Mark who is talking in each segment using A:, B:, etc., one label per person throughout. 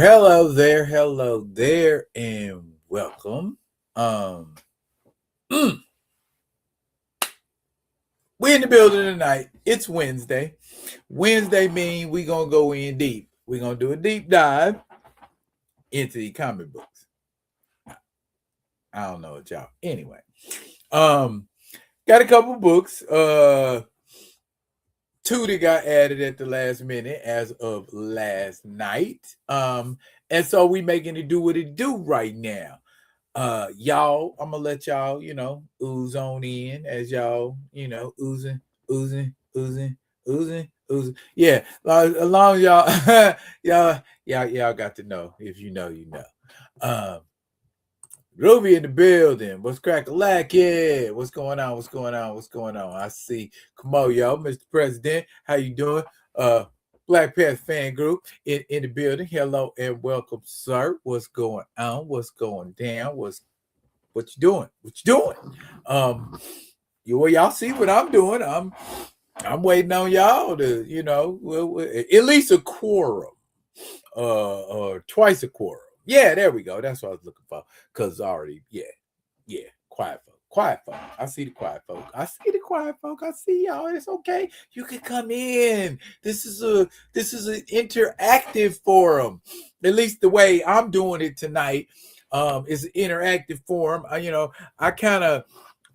A: hello there, and welcome. Um, mm, we in the building tonight. It's Wednesday. Wednesday mean we gonna go in deep. We gonna do a deep dive into the comic books. I don't know what y'all. Anyway, um, got a couple books. Two that got added at the last minute as of last night. And so we making it do what it do right now. Y'all, I'm gonna let y'all, ooze on in as y'all, oozing. Yeah, as long as y'all, y'all got to know. If you know, you know. Ruby in the building. What's crack-a-lack? Yeah. What's going on? I see. Come on, y'all. Mr. President, how you doing? Black Panther fan group in the building. Hello and welcome, sir. What's going on? What's going down? What you doing? Y'all see what I'm doing. I'm waiting on y'all to, at least a quorum. Or twice a quorum. Yeah, there we go. That's what I was looking for. Cause already, yeah, quiet folk. I see the quiet folk. I see y'all. It's okay. You can come in. This is an interactive forum. At least the way I'm doing it tonight is an interactive forum. I kind of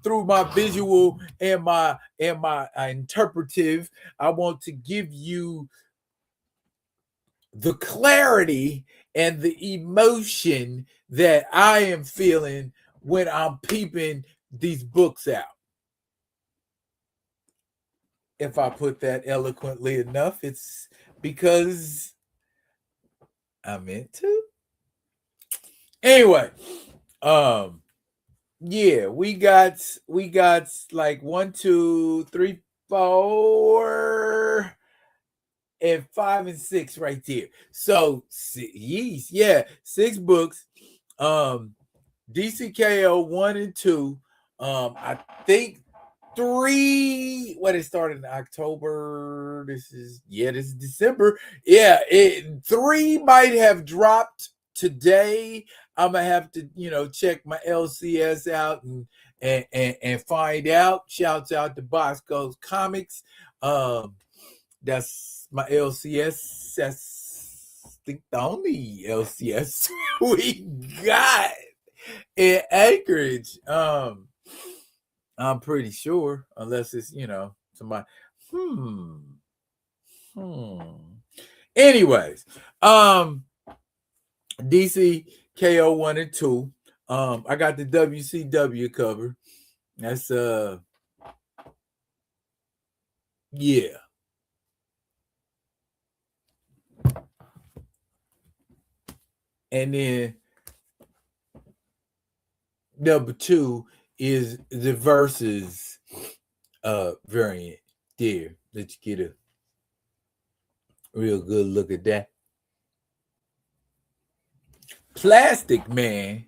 A: through my visual and my interpretive, I want to give you the clarity and the emotion that I am feeling when I'm peeping these books out. If I put that eloquently enough, it's because I meant to. Anyway, yeah, we got like 1, 2, 3, 4 and 5 and 6 right there. So yeast, yeah, 6 books. DCKO 1 and 2. I think 3. What it started in October. This is December. Yeah, 3 might have dropped today. I'm gonna have to, check my LCS out and find out. Shouts out to Bosco's Comics. That's my LCS. That's I think the only LCS we got in Anchorage. I'm pretty sure, unless it's somebody. Anyways, DC KO 1 and 2. I got the WCW cover. That's yeah. And then number 2 is the versus variant. There, let's get a real good look at that. Plastic Man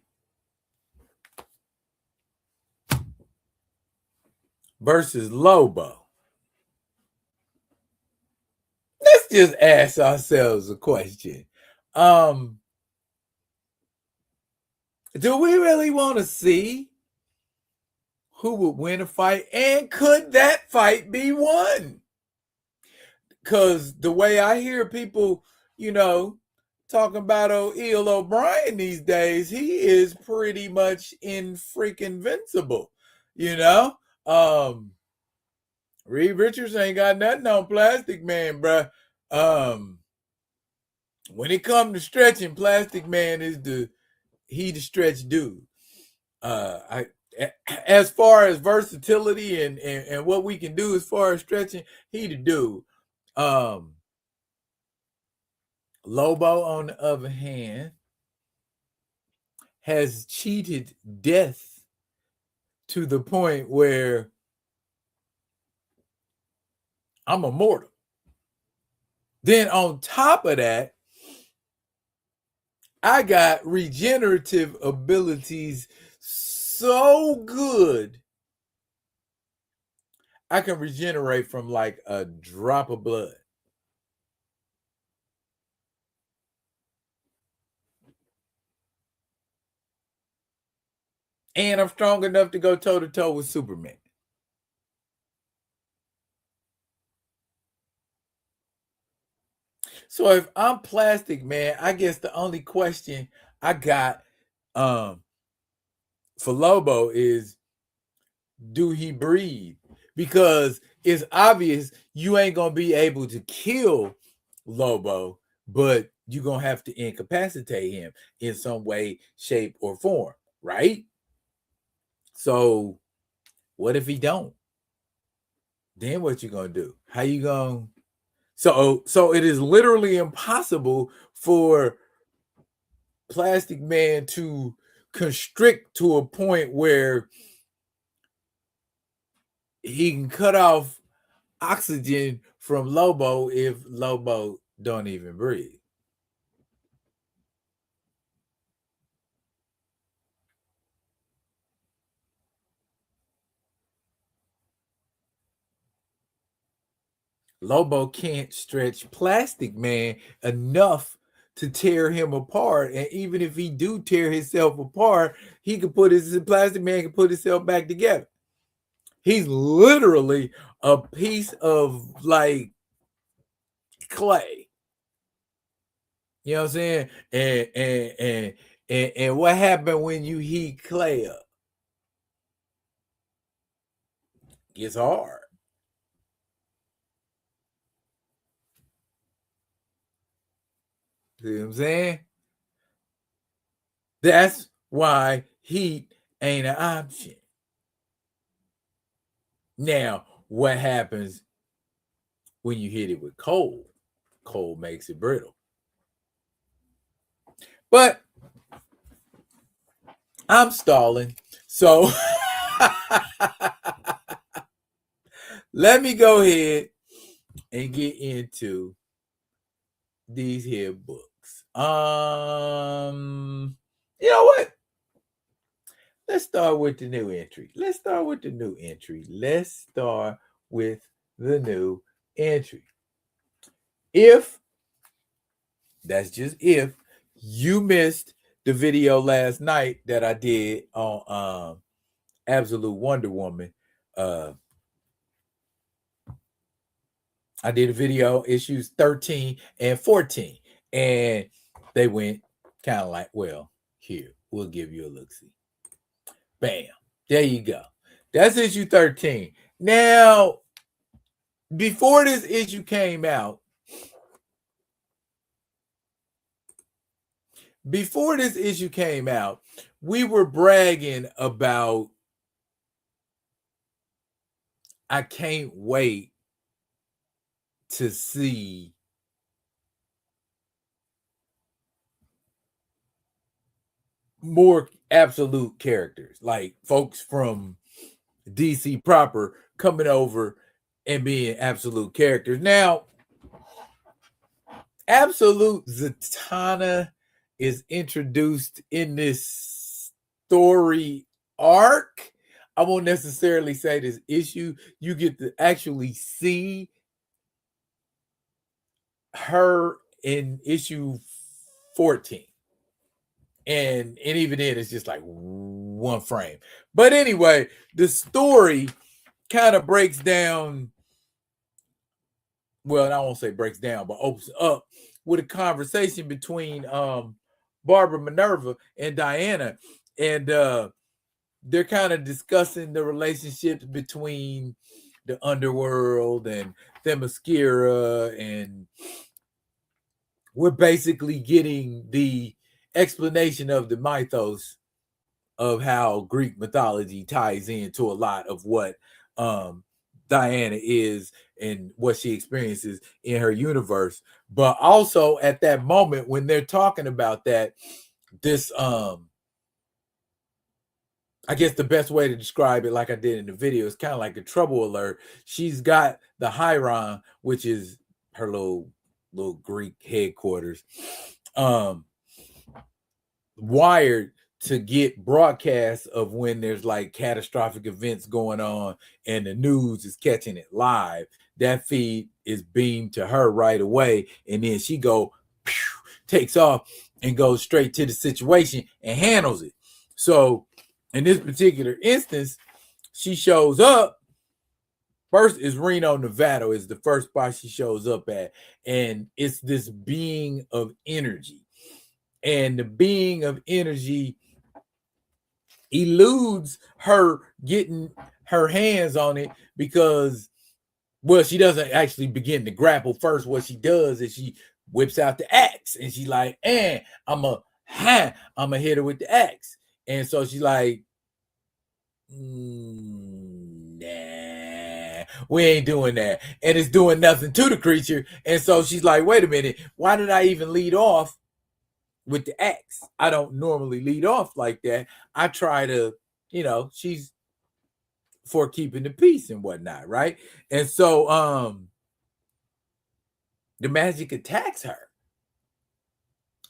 A: versus Lobo. Let's just ask ourselves a question. Do we really want to see who would win a fight? And could that fight be won? Because the way I hear people, talking about Eel O'Brien these days, he is pretty much in freaking invincible. Reed Richards ain't got nothing on Plastic Man, bruh. When it comes to stretching, Plastic Man is the stretch dude. As far as versatility and what we can do as far as stretching, he the dude. Lobo, on the other hand, has cheated death to the point where I'm immortal. Then on top of that, I got regenerative abilities so good, I can regenerate from like a drop of blood. And I'm strong enough to go toe to toe with Superman. So if I'm Plastic Man, I guess the only question I got for Lobo is, do he breathe? Because it's obvious you ain't gonna be able to kill Lobo, but you're gonna have to incapacitate him in some way, shape, or form, right? So what if he don't? Then what you gonna do? How you gonna? So it is literally impossible for Plastic Man to constrict to a point where he can cut off oxygen from Lobo if Lobo don't even breathe. Lobo can't stretch Plastic Man enough to tear him apart. And even if he do tear himself apart, he could put his Plastic Man can put himself back together. He's literally a piece of like clay. You know what I'm saying? And what happened when you heat clay up? It's hard. See what I'm saying? That's why heat ain't an option. Now, what happens when you hit it with cold? Cold makes it brittle. But I'm stalling. So let me go ahead and get into these here books. You know what? Let's start with the new entry. If that's just if you missed the video last night that I did on Absolute Wonder Woman, I did a video issues 13 and 14, and they went kind of like, well, here, we'll give you a look-see. Bam. There you go. That's issue 13. Now, before this issue came out, we were bragging about, I can't wait to see more absolute characters, like folks from DC proper coming over and being absolute characters. Now, Absolute Zatanna is introduced in this story arc. I won't necessarily say this issue. You get to actually see her in issue 14. And even then, it's just like one frame. But anyway, the story kind of breaks down. Well, I won't say breaks down, but opens up with a conversation between Barbara Minerva and Diana. And they're kind of discussing the relationships between the underworld and Themyscira. And we're basically getting the explanation of the mythos of how Greek mythology ties into a lot of what Diana is and what she experiences in her universe. But also at that moment when they're talking about that, this I guess the best way to describe it, like I did in the video, is kind of like a trouble alert. She's got the Hyron, which is her little Greek headquarters, wired to get broadcasts of when there's like catastrophic events going on and the news is catching it live. That feed is beamed to her right away, and then she takes off and goes straight to the situation and handles it. So In this particular instance, she shows up. First is Reno, Nevada, is the first spot she shows up at. And it's this being of energy. And the being of energy eludes her getting her hands on it because, well, she doesn't actually begin to grapple first. What she does is she whips out the axe and she's like, I'm a hit her with the axe. And so she's like, nah, we ain't doing that. And it's doing nothing to the creature. And so she's like, wait a minute, why did I even lead off with the axe? I don't normally lead off like that. I try to, she's for keeping the peace and whatnot, right? And so the magic attacks her.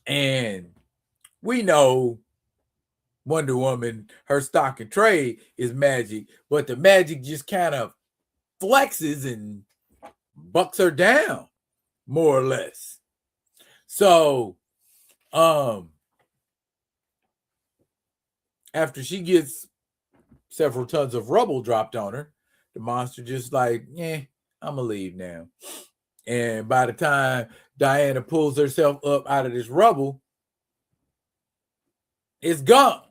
A: And we know Wonder Woman, her stock and trade is magic, but the magic just kind of flexes and bucks her down, more or less. So after she gets several tons of rubble dropped on her, the monster just like, I'm gonna leave now. And by the time Diana pulls herself up out of this rubble, it's gone.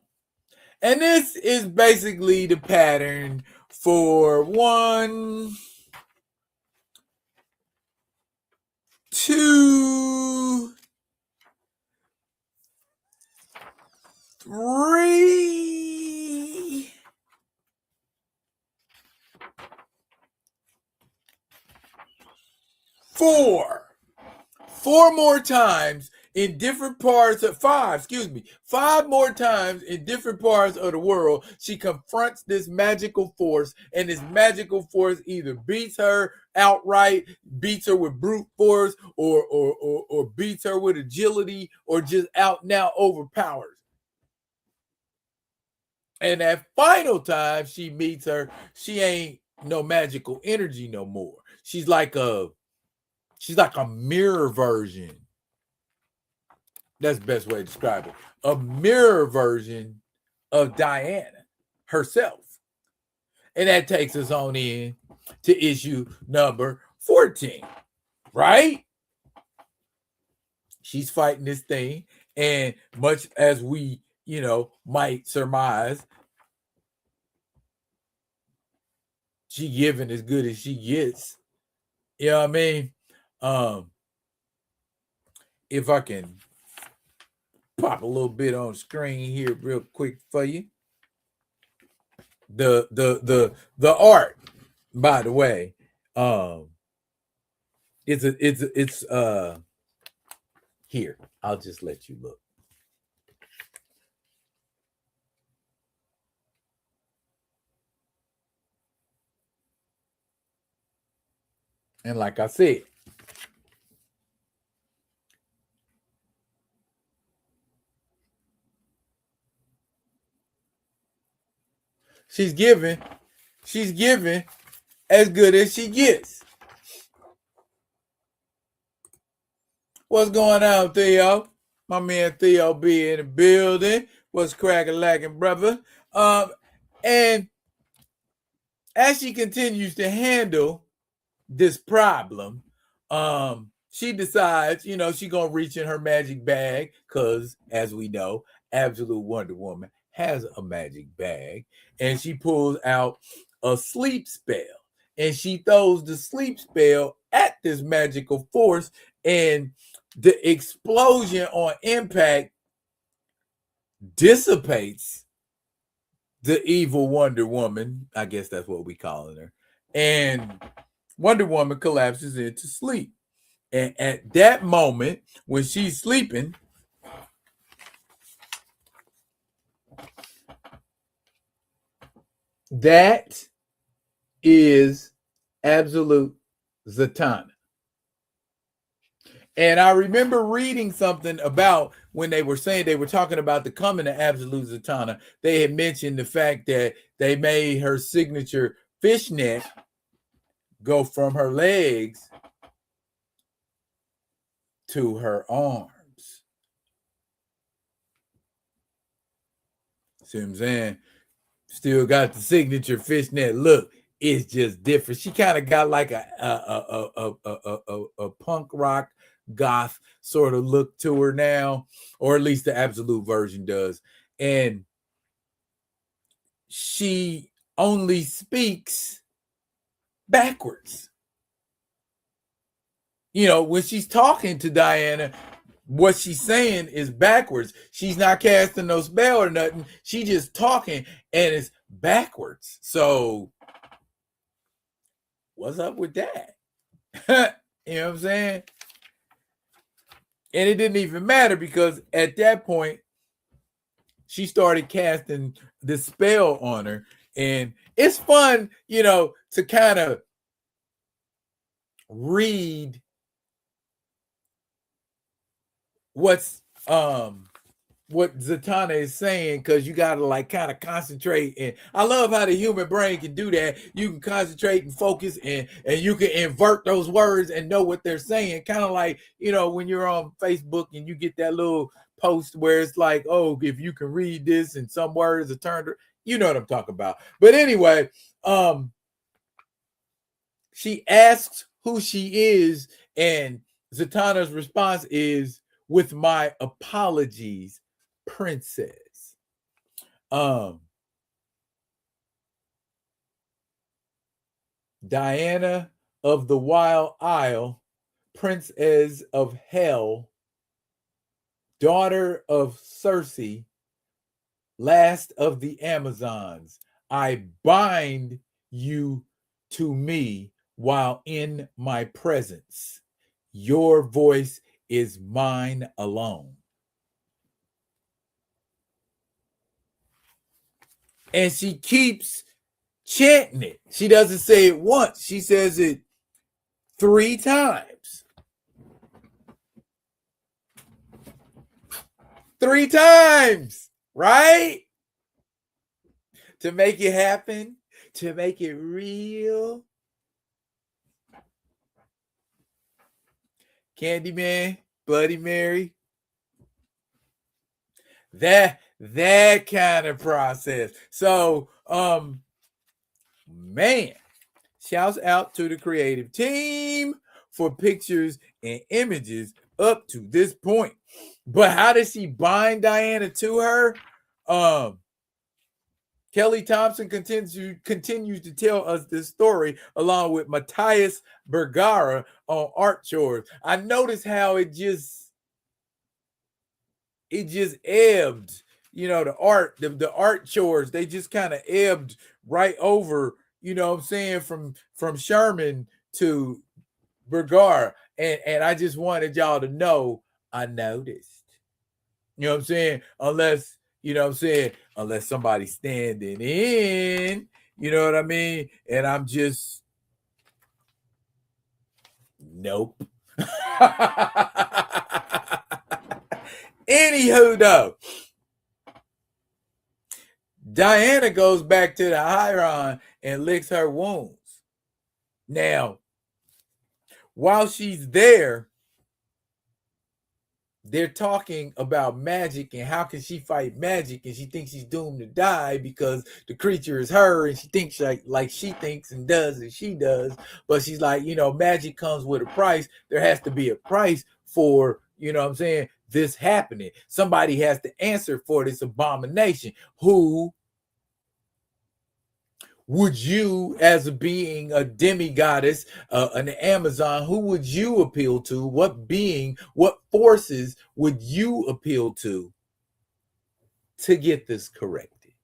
A: And this is basically the pattern for 1, 2, 3, 4. 4 more times in different parts of 5 more times in different parts of the world, she confronts this magical force, and this magical force either beats her outright, beats her with brute force, or beats her with agility, or just out now overpowers. And that final time she meets her, she ain't no magical energy no more. She's like a mirror version. That's the best way to describe it. A mirror version of Diana herself. And that takes us on in to issue number 14, right? She's fighting this thing, and much as we, might surmise, she giving as good as she gets. You know what I mean? If I can pop a little bit on screen here real quick for you. The art, by the way, it's here. I'll just let you look. And like I said, she's giving as good as she gets. What's going on, Theo? My man Theo B in the building. What's cracking, brother? And as she continues to handle this problem, she decides, she's gonna reach in her magic bag, because as we know, Absolute Wonder Woman has a magic bag, and she pulls out a sleep spell, and she throws the sleep spell at this magical force, and the explosion on impact dissipates the evil Wonder Woman. I guess that's what we calling her. And Wonder Woman collapses into sleep. And at that moment, when she's sleeping, that is Absolute Zatanna. And I remember reading something about when they were talking about the coming of Absolute Zatanna. They had mentioned the fact that they made her signature fishnet go from her legs to her arms. See what I'm saying? Still got the signature fishnet look. It's just different. She kind of got like a punk rock goth sort of look to her now, or at least the absolute version does. And she only speaks backwards. When she's talking to Diana, what she's saying is backwards. She's not casting no spell or nothing. She just talking and it's backwards. So what's up with that? You know what I'm saying? And it didn't even matter because at that point, she started casting the spell on her. And it's fun, to kind of read what Zatanna is saying, because you gotta like kind of concentrate. And I love how the human brain can do that. You can concentrate and focus, and you can invert those words and know what they're saying. Kind of like, when you're on Facebook and you get that little post where it's like, oh, if you can read this and some words are turned, you know what I'm talking about. But anyway, she asks who she is, and Zatanna's response is, with my apologies, princess. Diana of the Wild Isle, princess of hell, daughter of Circe, last of the Amazons, I bind you to me while in my presence. Your voice is mine alone. And she keeps chanting it. She doesn't say it once. She says it 3 times. 3 times, right? To make it happen, to make it real. Candyman, Bloody Mary. That kind of process. So, man, shouts out to the creative team for pictures and images up to this point. But how does she bind Diana to her? Kelly Thompson continues to tell us this story along with Matthias Bergara on Art Chores. I noticed how it just ebbed. The art chores, they just kind of ebbed right over, what I'm saying, from Sherman to Bergara. And I just wanted y'all to know I noticed. You know what I'm saying? Unless somebody's standing in, you know what I mean? And I'm just, nope. Anywho, though, Diana goes back to the Hyron and licks her wounds. Now, while she's there, they're talking about magic and how can she fight magic, and she thinks she's doomed to die because the creature is her, and she thinks like she thinks and does as she does. But she's like, magic comes with a price. There has to be a price for, this happening. Somebody has to answer for this abomination. Who would you, as being a demigoddess, an Amazon, who would you appeal to? What being, what forces would you appeal to get this corrected?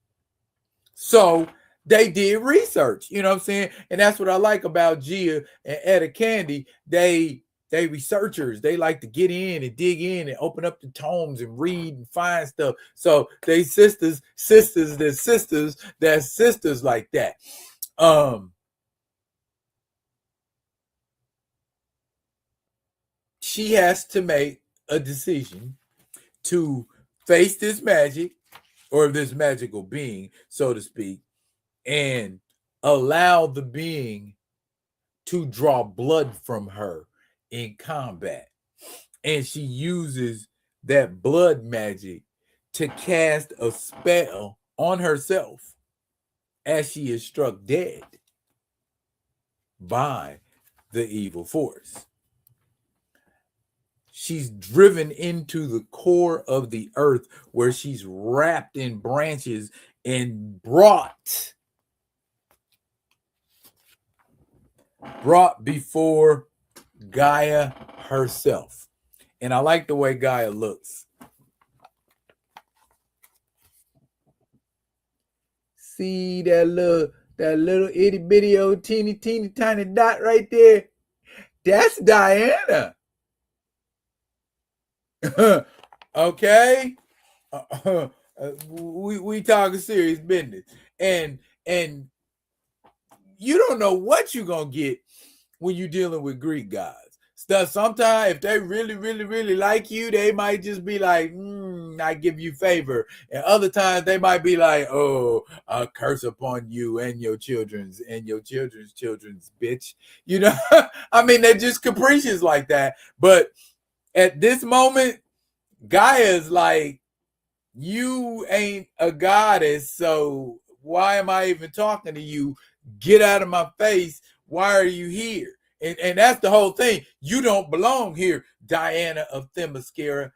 A: So they did research, you know what I'm saying? And that's what I like about Gia and Etta Candy. They researchers. They like to get in and dig in and open up the tomes and read and find stuff. So they sisters like that. She has to make a decision to face this magic, or this magical being, so to speak, and allow the being to draw blood from her in combat. And she uses that blood magic to cast a spell on herself as she is struck dead by the evil force. She's driven into the core of the earth where she's wrapped in branches and brought before Gaia herself. And I like the way Gaia looks. See that little itty bitty old teeny tiny dot right there? That's Diana. Okay. We talking serious business. And you don't know what you're gonna get when you're dealing with Greek gods. Sometimes if they really like you, they might just be like, I give you favor. And other times they might be like, oh, a curse upon you and your children's children's, bitch. You know, I mean, they're just capricious like that. But at this moment, Gaia's like, you ain't a goddess, so why am I even talking to you? Get out of my face. Why are you here? And that's the whole thing. You don't belong here, Diana of Themyscira.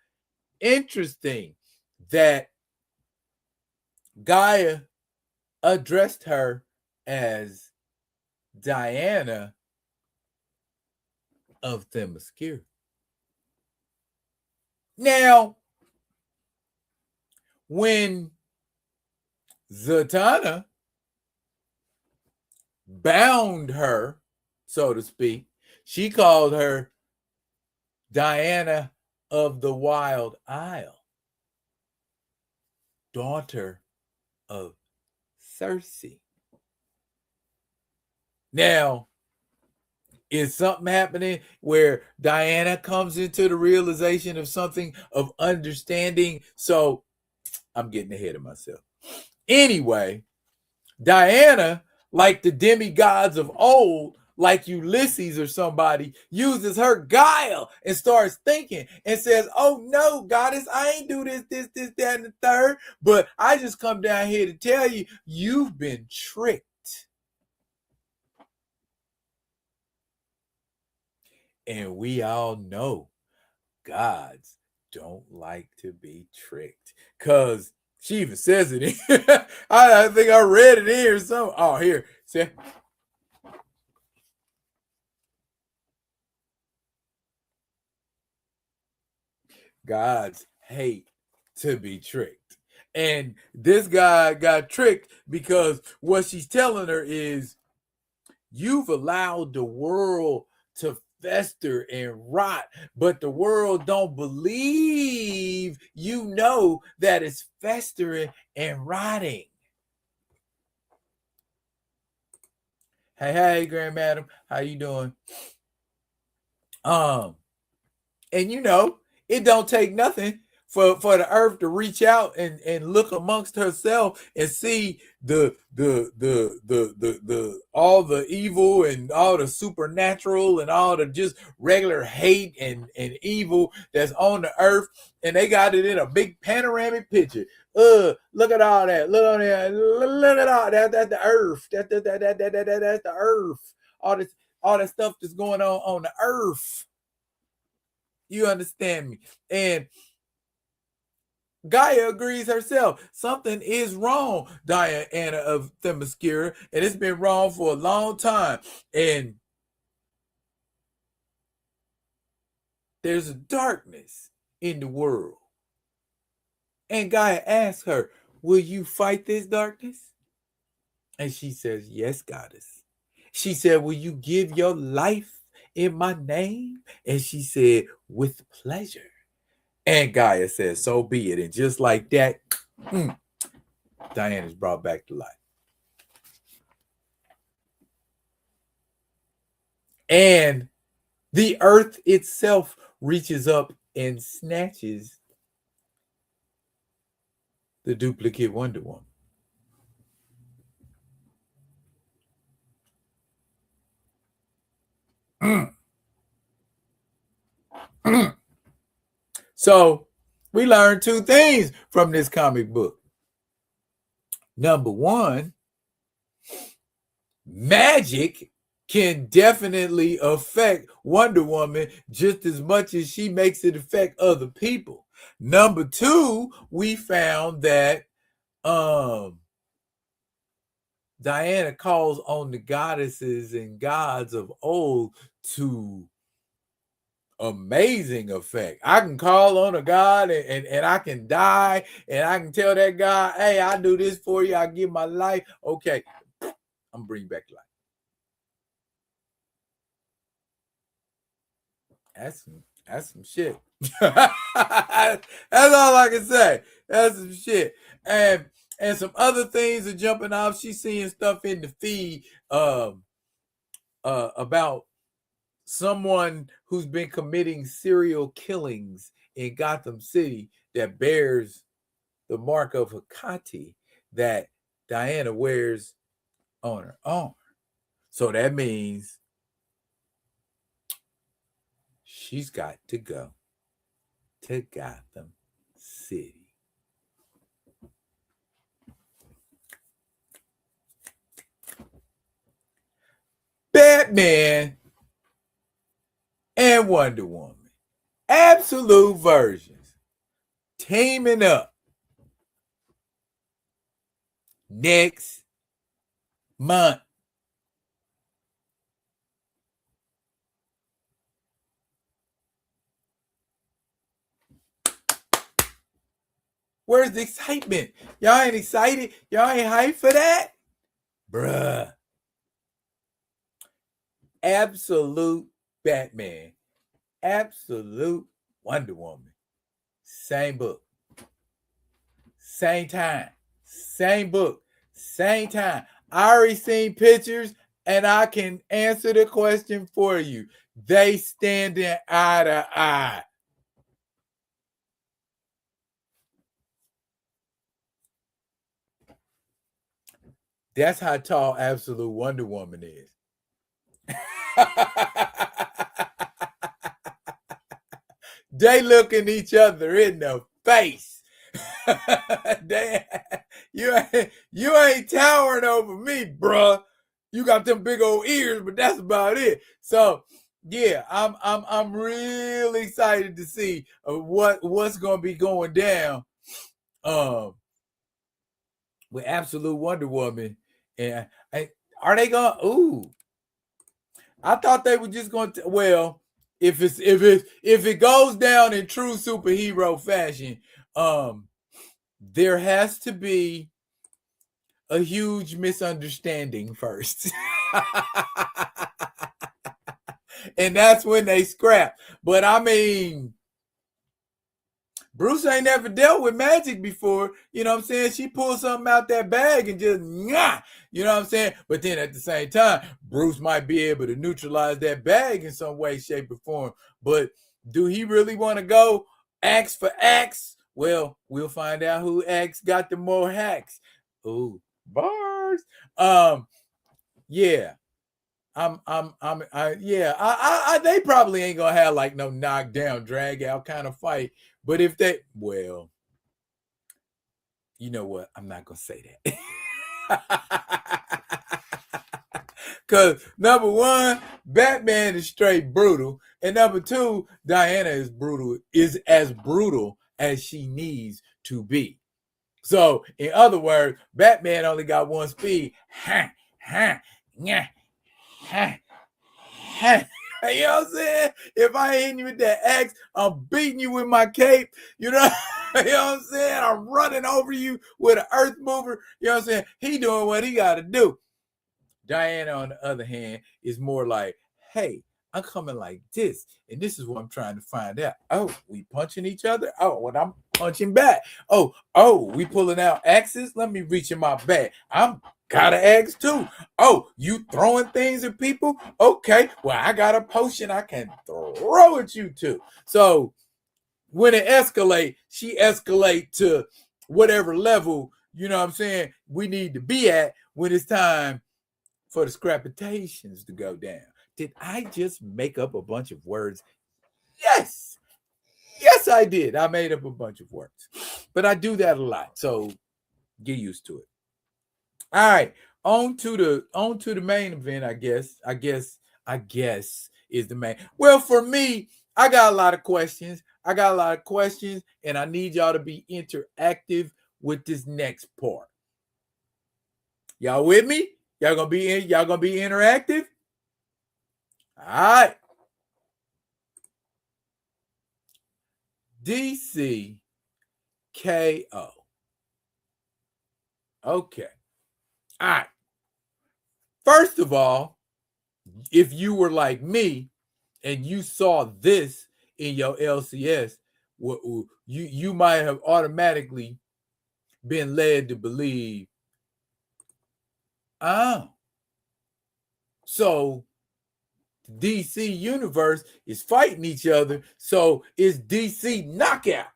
A: Interesting that Gaia addressed her as Diana of Themyscira. Now, when Zatanna bound her, so to speak, she called her Diana of the Wild Isle, daughter of Circe. Now, is something happening where Diana comes into the realization of something, of understanding? So I'm getting ahead of myself. Anyway, Diana, like the demigods of old, like Ulysses or somebody, uses her guile and starts thinking and says, oh no, goddess, I ain't do this, that, and the third, but I just come down here to tell you, you've been tricked. And we all know gods don't like to be tricked, because she even says it. I think I read it here. So, oh, here. See? Gods hate to be tricked. And this guy got tricked because what she's telling her is, you've allowed the world to fester and rot, but the world don't believe you know that it's festering and rotting. Hey, Grand Madam, how you doing? And you know, it don't take nothing for the earth to reach out and look amongst herself and see the all the evil and all the supernatural and all the just regular hate and evil that's on the earth, and they got it in a big panoramic picture. Look at all that. Look at that. Look at all that. That's the earth. That's the earth. All that stuff that's going on the earth. You understand me? And Gaia agrees herself. Something is wrong, Diana of Themyscira, and it's been wrong for a long time. And there's a darkness in the world. And Gaia asks her, will you fight this darkness? And she says, yes, goddess. She said, will you give your life in my name? And she said, with pleasure. And Gaia says, so be it. And just like that, Diana is brought back to life. And the earth itself reaches up and snatches the duplicate Wonder Woman. So we learned two things from this comic book. Number one, magic can definitely affect Wonder Woman just as much as she makes it affect other people. Number two, we found that Diana calls on the goddesses and gods of old to amazing effect. I can call on a god and I can die and I can tell that God, hey, I do this for you. I give my life. Okay, I'm bringing back life. That's some shit. That's all I can say. That's some shit. And some other things are jumping off. She's seeing stuff in the feed about someone who's been committing serial killings in Gotham City that bears the mark of Hecate that Diana wears on her arm. So that means she's got to go to Gotham City. Batman and Wonder Woman, absolute versions, teaming up next month. Where's the excitement? Y'all ain't excited? Y'all ain't hyped for that? Bruh. Absolute Batman. Absolute Wonder Woman. Same book. Same time. Same book. Same time. I already seen pictures and I can answer the question for you. They standing eye to eye. That's how tall Absolute Wonder Woman is. They looking each other in the face. You ain't towering over me, bruh. You got them big old ears, but that's about it. So yeah, I'm really excited to see what's gonna be going down with Absolute Wonder Woman. And are they gonna? Ooh, I thought they were just going to. Well, if it goes down in true superhero fashion, there has to be a huge misunderstanding first. And that's when they scrap. But I mean, Bruce ain't never dealt with magic before. You know what I'm saying? She pulled something out that bag and just, nah, you know what I'm saying? But then at the same time, Bruce might be able to neutralize that bag in some way, shape, or form. But do he really want to go axe for axe? Well, we'll find out who axe got the more hacks. Ooh, bars. Yeah. They probably ain't gonna have like no knockdown, drag out kind of fight. But if they, well, you know what? I'm not gonna say that. Because number one, Batman is straight brutal, and number two, Diana is as brutal as she needs to be. So, in other words, Batman only got one speed. Ha, ha, yeah, ha, ha. You know what I'm saying? If I ain't hitting you with that axe, I'm beating you with my cape. You know, you know what I'm saying? I'm running over you with an earth mover. You know what I'm saying? He doing what he got to do. Diana, on the other hand, is more like, hey, I'm coming like this, and this is what I'm trying to find out. Oh, we punching each other? Oh, when I'm punching back. Oh, we pulling out axes? Let me reach in my bag. I'm got an axe too. Oh, you throwing things at people? Okay, well, I got a potion I can throw at you too. So when it escalate, she escalate to whatever level, you know what I'm saying, we need to be at when it's time for the scrapitations to go down. Did I just make up a bunch of words? Yes. Yes, I did. I made up a bunch of words. But I do that a lot. So get used to it. All right. On to the main event, I guess is the main. Well, for me, I got a lot of questions. And I need y'all to be interactive with this next part. Y'all with me? Y'all gonna be interactive? All right. DC KO. Okay. All right. First of all, if you were like me and you saw this in your LCS, you might have automatically been led to believe, so DC universe is fighting each other, so it's DC knockout.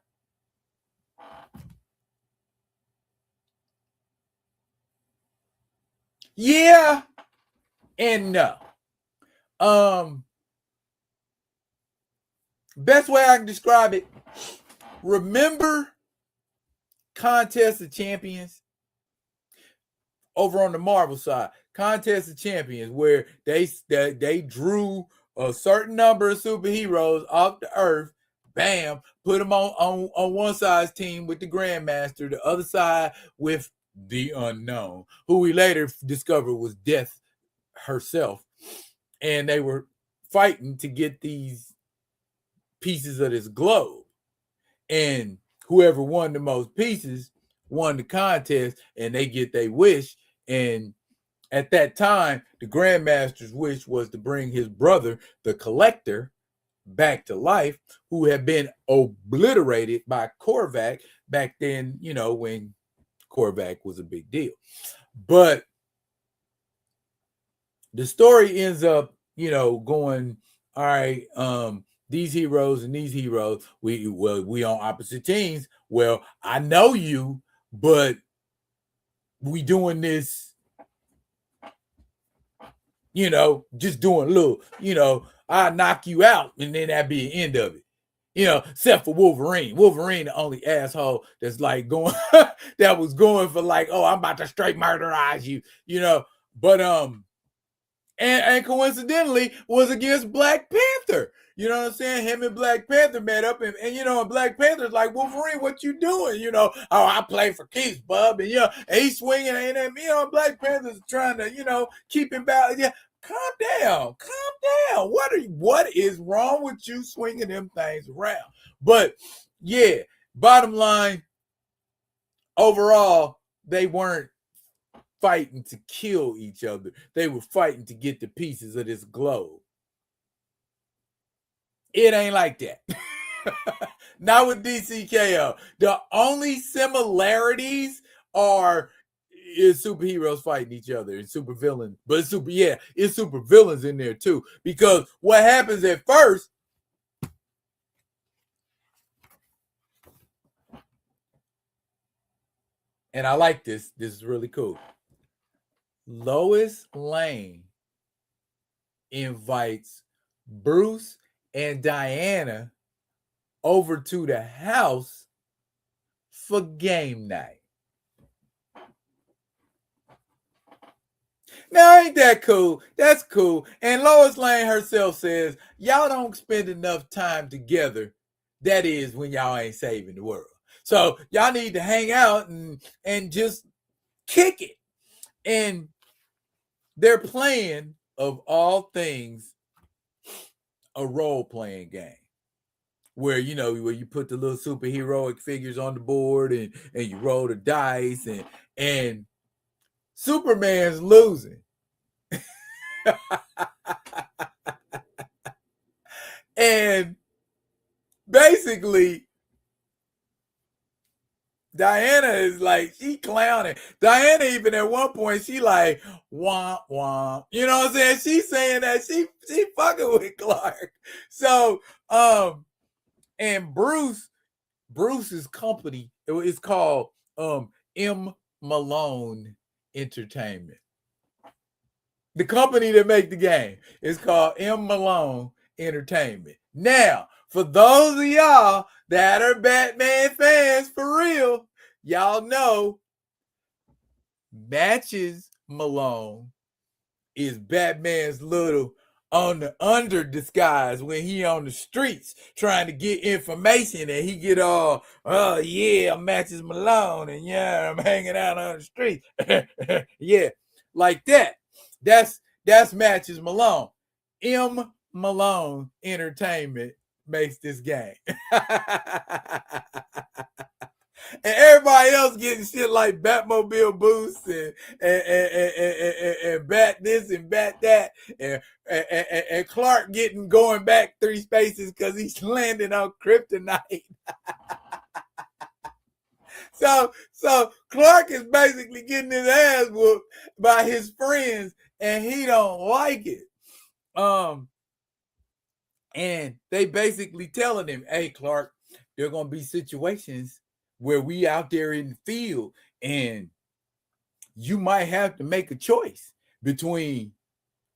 A: Yeah and no. Best way I can describe it, remember Contest of Champions over on the Marvel side, Contest of Champions, where they drew a certain number of superheroes off the earth, bam, put them on one side's team with the Grandmaster, the other side with the Unknown, who we later discovered was Death herself, and they were fighting to get these pieces of this globe, and whoever won the most pieces won the contest, and they get their wish. And at that time, the Grandmaster's wish was to bring his brother, the Collector, back to life, who had been obliterated by Korvac back then, when Korvac was a big deal. But the story ends up, going, all right, these heroes and these heroes, we on opposite teams. Well, I know you, but we doing this, just doing a little, I knock you out, and then that'd be the end of it. Except for Wolverine. Wolverine, the only asshole that's like going, that was going for like, oh, I'm about to straight murderize you, But and coincidentally was against Black Panther. You know what I'm saying? Him and Black Panther met up, and Black Panther's like, Wolverine, what you doing? Oh, I play for keeps, bub, and and he's swinging, and Black Panther's trying to keep him back. Yeah, calm down. What is wrong with you swinging them things around? But yeah, bottom line, overall, they weren't fighting to kill each other. They were fighting to get the pieces of this globe. It ain't like that. Not with DCKO. The only similarities is superheroes fighting each other and supervillains. But it's supervillains in there too. Because what happens at first, and I like this. This is really cool. Lois Lane invites Bruce and Diana over to the house for game night. Now, ain't that cool? That's cool. And Lois Lane herself says, y'all don't spend enough time together. That is when y'all ain't saving the world. So y'all need to hang out and just kick it. And they're playing, of all things, a role-playing game where you put the little superheroic figures on the board and you roll the dice, and Superman's losing. And basically, Diana is like, she clowning. Diana, even at one point, she like, womp, womp. You know what I'm saying? She's saying that she fucking with Clark. So, and Bruce's company, it's called M. Malone Entertainment. The company that make the game is called M. Malone Entertainment. Now, for those of y'all that are Batman fans for real, y'all know matches Malone is Batman's little on the under disguise when he on the streets trying to get information, and he get all, oh yeah, I'm Matches Malone, and yeah, I'm hanging out on the street. Yeah, like that. That's Matches Malone. M. Malone Entertainment makes this game. And everybody else getting shit like Batmobile boosts and bat this and bat that, and Clark going back 3 spaces because he's landing on kryptonite. So Clark is basically getting his ass whooped by his friends, and he don't like it. And they basically telling him, hey, Clark, there are going to be situations where we out there in the field, and you might have to make a choice between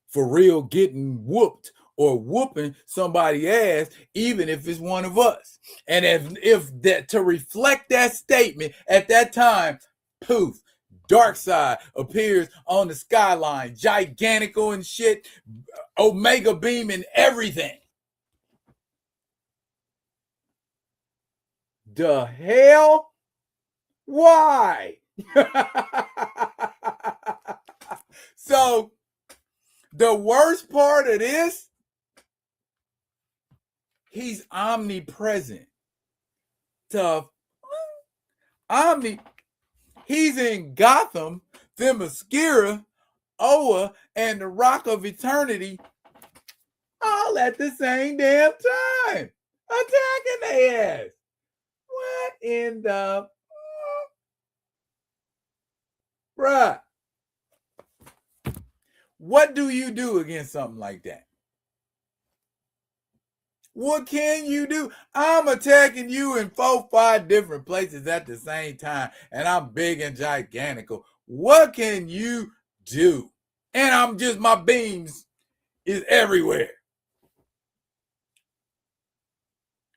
A: for real getting whooped or whooping somebody ass, even if it's one of us. And if that, to reflect that statement at that time, poof, Darkseid appears on the skyline, gigantical and shit, Omega beam and everything. The hell? Why? So the worst part of this, he's omnipresent. He's in Gotham, Themyscira, Oa, and the Rock of Eternity all at the same damn time, attacking their ass. What in the... Bruh. What do you do against something like that? What can you do? I'm attacking you in 4-5 different places at the same time, and I'm big and gigantical. What can you do? And my beams is everywhere.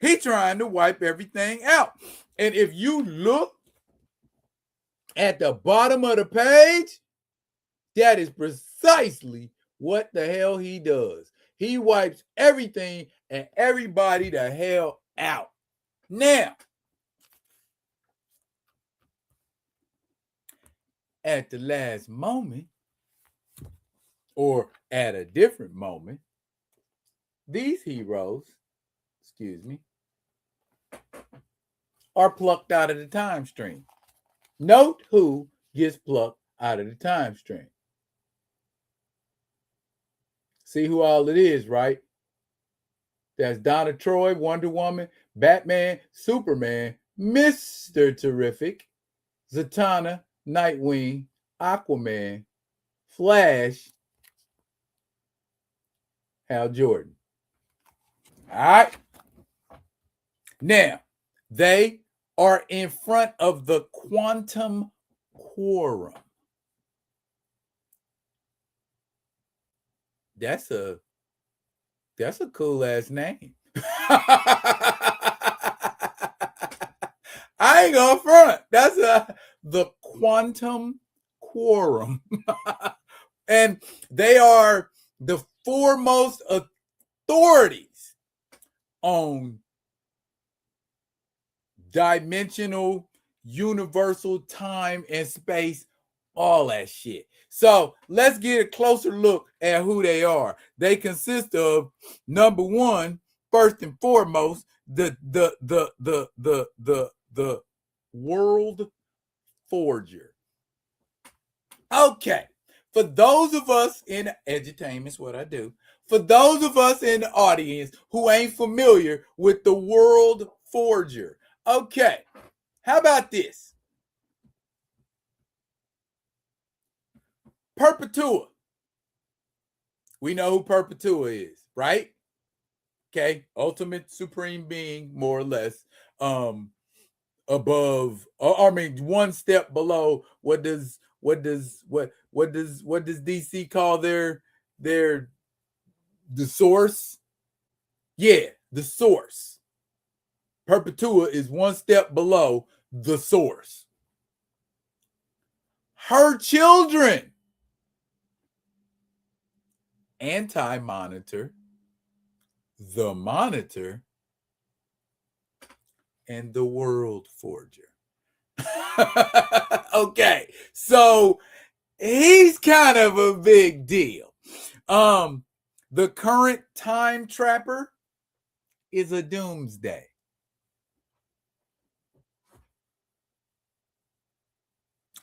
A: He trying to wipe everything out. And if you look at the bottom of the page, that is precisely what the hell he does. He wipes everything and everybody the hell out. Now, at the last moment, or at a different moment, these heroes, are plucked out of the time stream. Note who gets plucked out of the time stream. See who all it is, right? That's Donna Troy, Wonder Woman, Batman, Superman, Mr. Terrific, Zatanna, Nightwing, Aquaman, Flash, Hal Jordan. All right. Now, they are in front of the quantum quorum. That's a cool ass name. I ain't gonna front. That's the quantum quorum. And they are the foremost authorities on dimensional, universal time and space, all that shit. So let's get a closer look at who they are. They consist of, number one, first and foremost, the World Forger. Okay, for those of us in edutainment's what I do. For those of us in the audience who ain't familiar with the World Forger, okay, how about this? Perpetua. We know who Perpetua is, right? Okay, ultimate supreme being, more or less, above, one step below. What does DC call the source? Yeah, the source. Perpetua is one step below the source. Her children Anti-Monitor, the Monitor, and the World Forger. Okay, so he's kind of a big deal. The current time trapper is a doomsday.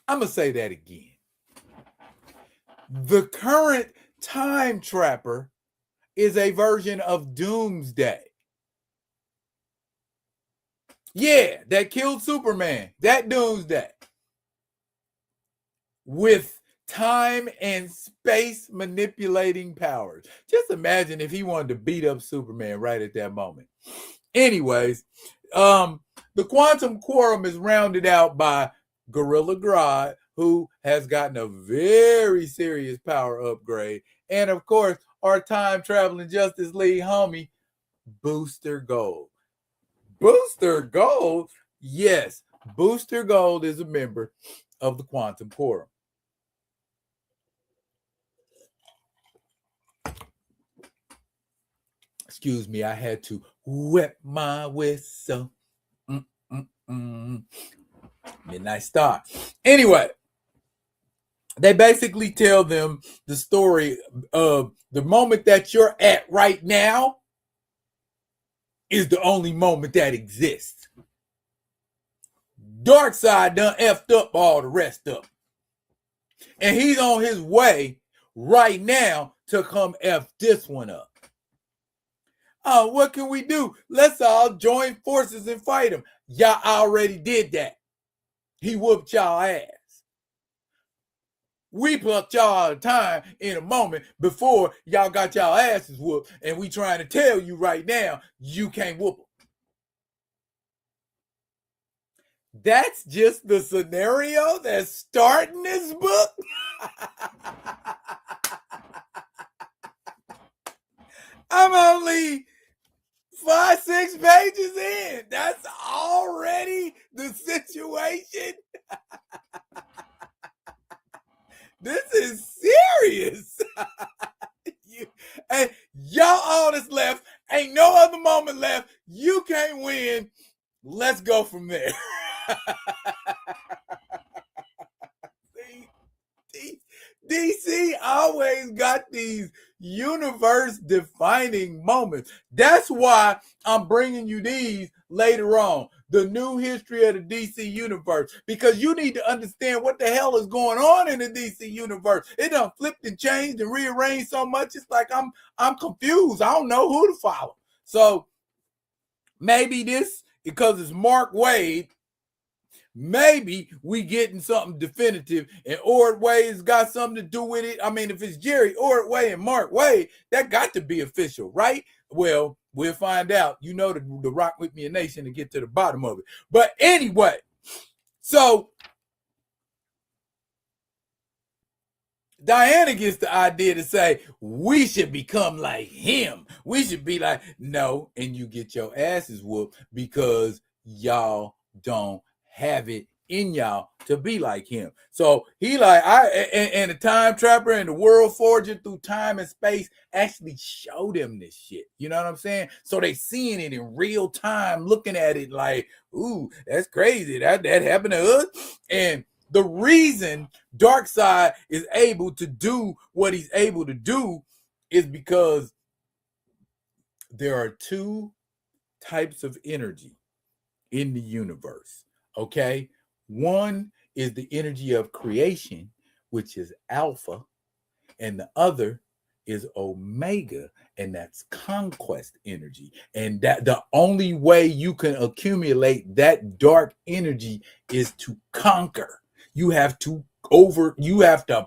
A: I'm going to say that again. The current time trapper is a version of doomsday. Yeah, that killed Superman. That doomsday. With time and space manipulating powers. Just imagine if he wanted to beat up Superman right at that moment. Anyways, the Quantum Quorum is rounded out by Gorilla Grodd, who has gotten a very serious power upgrade. And of course, our time traveling Justice League homie, Booster Gold. Booster Gold? Yes, Booster Gold is a member of the Quantum Quorum. Excuse me, I had to wet my whistle. Midnight Star. Anyway, they basically tell them the story of the moment that you're at right now is the only moment that exists. Darkseid done effed up all the rest of them. And he's on his way right now to come F this one up. Oh, what can we do? Let's all join forces and fight him. Y'all already did that. He whooped y'all ass. We plucked y'all out of time in a moment before y'all got y'all asses whooped, and we trying to tell you right now, you can't whoop them. That's just the scenario that's starting this book. I'm only 5-6 pages in. That's already the situation. This is serious. And y'all all that's left. Ain't no other moment left. You can't win. Let's go from there. DC always got these universe defining moments. That's why I'm bringing you these later on. The new history of the DC universe, because you need to understand what the hell is going on in the DC universe. It done flipped and changed and rearranged so much. It's like I'm confused. I don't know who to follow. So maybe this, because it's Mark Waid, maybe we getting something definitive, and Ordway's got something to do with it. I mean, if it's Jerry Ordway and Mark Waid, that got to be official, right? Well, we'll find out. You know, the Rock With Me a Nation to get to the bottom of it. But anyway, so Diana gets the idea to say, we should become like him. We should be like, no, and you get your asses whooped because y'all don't have it in y'all to be like him. So he like, and the time trapper and the world forger through time and space actually show them this shit. You know what I'm saying? So they seeing it in real time, looking at it like, ooh, that's crazy. That happened to us. And the reason Darkseid is able to do what he's able to do is because there are two types of energy in the universe. Okay, one is the energy of creation, which is alpha, and the other is omega, and that's conquest energy. And that the only way you can accumulate that dark energy is to conquer. You have to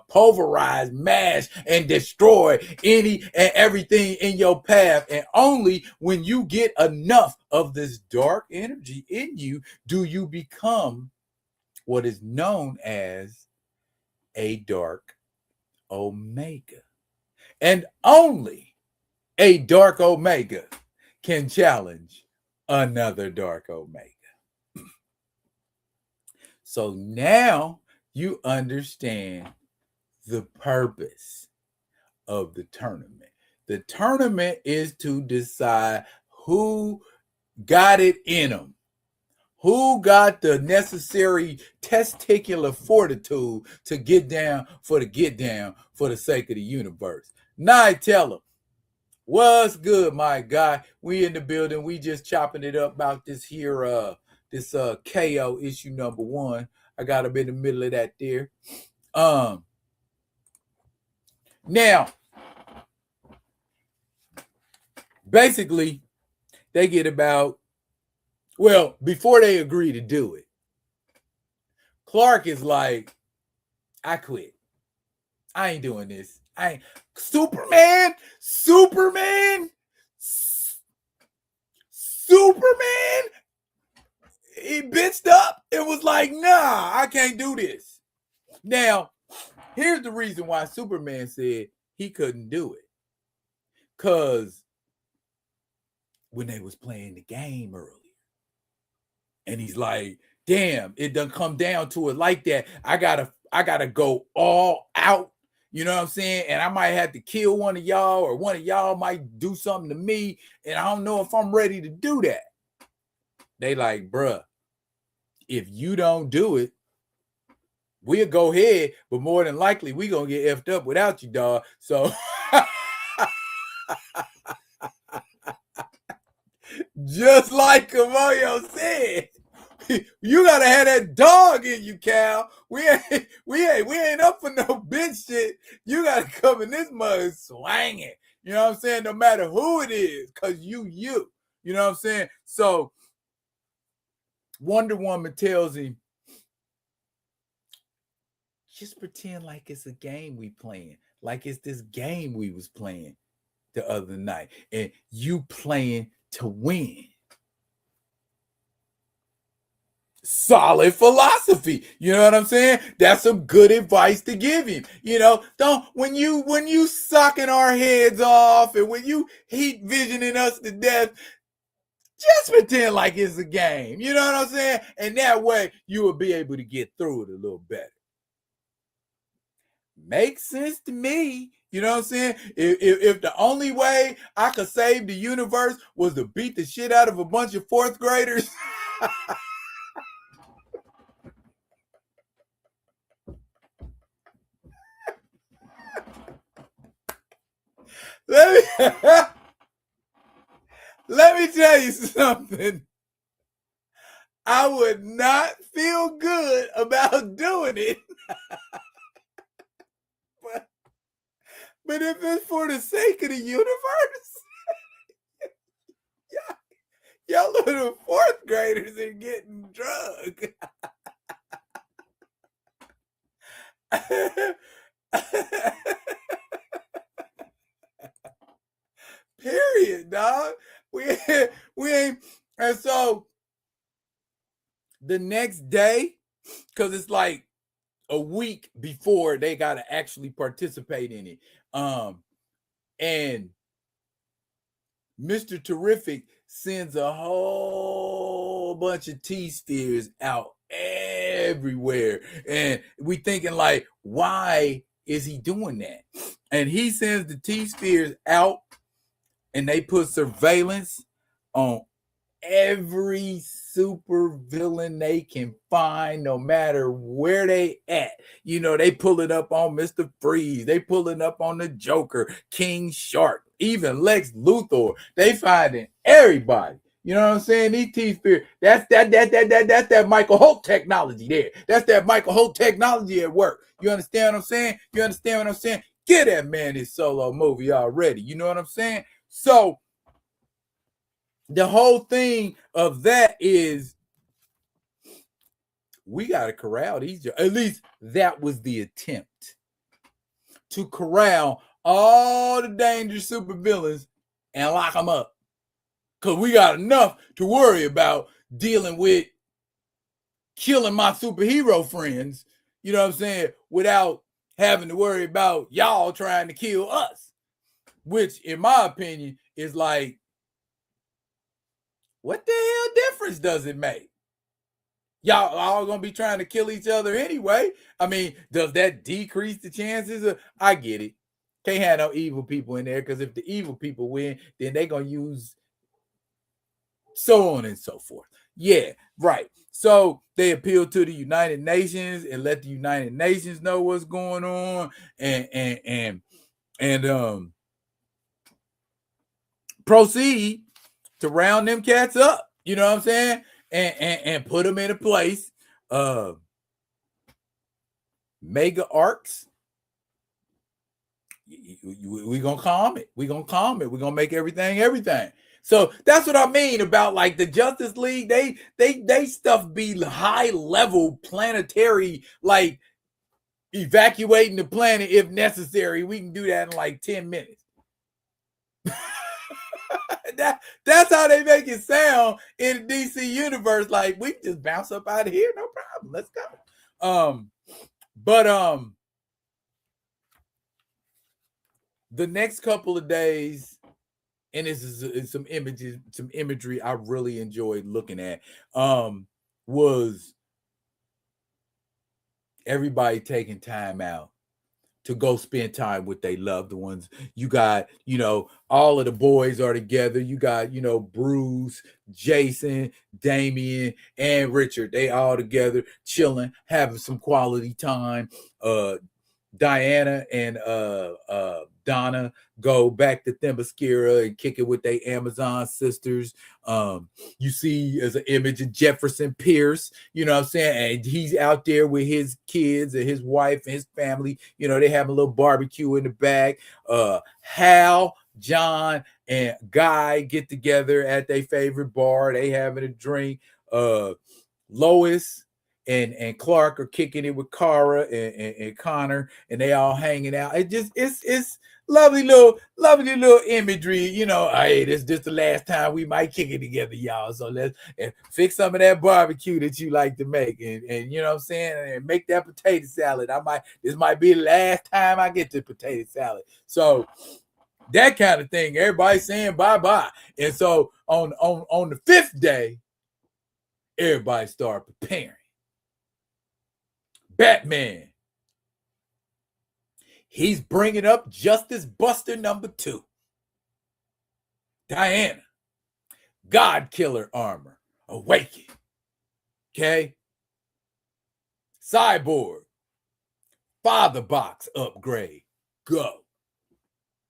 A: pulverize, mash, and destroy any and everything in your path. And only when you get enough of this dark energy in you do you become what is known as a dark omega. And only a dark omega can challenge another dark omega. So now you understand the purpose of the tournament. The tournament is to decide who got it in them, who got the necessary testicular fortitude to get down for the sake of the universe. Now I tell them, what's good, my guy? We in the building. We just chopping it up about this here, this KO issue number 1. I got them in the middle of that there. Now, basically, they get about, well, before they agree to do it, Clark is like, I quit. I ain't doing this. I ain't. Superman. He bitched up and was like, nah, I can't do this. Now, here's the reason why Superman said he couldn't do it. Because when they was playing the game earlier, and he's like, damn, it done come down to it like that. I gotta go all out. You know what I'm saying? And I might have to kill one of y'all, or one of y'all might do something to me. And I don't know if I'm ready to do that. They like, bruh, if you don't do it, we'll go ahead, but more than likely, we gonna get effed up without you, dog. So just like Kamoyo said, you gotta have that dog in you, Cal. We ain't up for no bitch shit. You gotta come in this mug swanging. You know what I'm saying? No matter who it is, cause you. You know what I'm saying? So Wonder Woman tells him, just pretend like it's a game we playing, like it's this game we was playing the other night, and you playing to win. Solid philosophy. You know what I'm saying? That's some good advice to give him. You know, don't when you sucking our heads off and when you heat visioning us to death, just pretend like it's a game. You know what I'm saying? And that way you will be able to get through it a little better. Makes sense to me. You know what I'm saying? If the only way I could save the universe was to beat the shit out of a bunch of 4th graders. Let me tell you something. I would not feel good about doing it. But if it's for the sake of the universe, y'all little 4th graders are getting drugged. Period, dog. We ain't. And so the next day, because it's like a week before they got to actually participate in it. And Mr. Terrific sends a whole bunch of T-spheres out everywhere. And we thinking like, why is he doing that? And he sends the T-spheres out and they put surveillance on every super villain they can find, no matter where they at. You know, they pull it up on Mr. Freeze. They pull it up on the Joker, King Shark, even Lex Luthor. They finding everybody. You know what I'm saying? These T-Sphere, that's that Michael Holt technology there. That's that Michael Holt technology at work. You understand what I'm saying? You understand what I'm saying? Get that man his solo movie already. You know what I'm saying? So the whole thing of that is we got to corral these. At least that was the attempt to corral all the dangerous supervillains and lock them up. Because we got enough to worry about dealing with killing my superhero friends, you know what I'm saying, without having to worry about y'all trying to kill us. Which, in my opinion, is like, what the hell difference does it make? Y'all all gonna be trying to kill each other anyway. I mean, does that decrease the chances of? I get it. Can't have no evil people in there, because if the evil people win, then they're gonna use so on and so forth. Yeah, right. So they appeal to the United Nations and let the United Nations know what's going on, and proceed to round them cats up. You know what I'm saying? And put them in a place. Mega arcs. We're gonna calm it. We're gonna calm it. We're gonna make everything. So that's what I mean about like the Justice League. They stuff be high level planetary, like evacuating the planet if necessary. We can do that in like 10 minutes. That's how they make it sound in the DC universe. Like, we can just bounce up out of here, no problem. Let's go. But the next couple of days, and this is some images, some imagery I really enjoyed looking at, was everybody taking time out to go spend time with their loved ones. You got, all of the boys are together. You got, Bruce, Jason, Damian, and Richard. They all together, chilling, having some quality time. Diana and Donna go back to Themyscira and kick it with their Amazon sisters. You see as an image of Jefferson Pierce, you know what I'm saying? And he's out there with his kids and his wife and his family. They have a little barbecue in the back. Hal, John, and Guy get together at their favorite bar. They having a drink. Lois and Clark are kicking it with Kara and Connor, and they all hanging out. It's lovely little imagery. Hey, this is the last time we might kick it together, y'all. So let's fix some of that barbecue that you like to make, and you know what I'm saying, and make that potato salad. This might be the last time I get to potato salad. So that kind of thing. Everybody's saying bye-bye. And so on the 5th day, everybody start preparing. Batman. He's bringing up Justice Buster number 2. Diana. God Killer armor. Awaken. Okay. Cyborg. Father box upgrade. Go.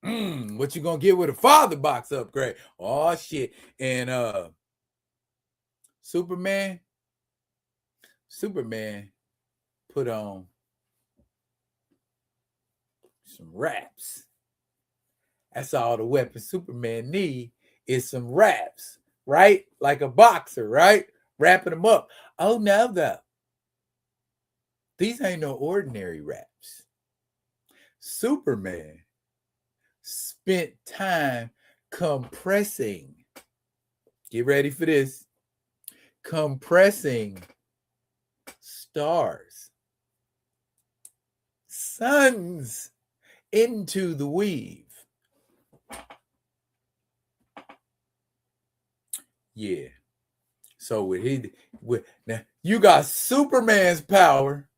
A: What you gonna get with a father box upgrade? Oh shit. And Superman put on some wraps. That's all the weapon Superman need is some wraps, right? Like a boxer, right? Wrapping them up. Oh no, though. These ain't no ordinary wraps. Superman spent time compressing. Get ready for this. Compressing stars, suns into the weave. Yeah. So now you got Superman's power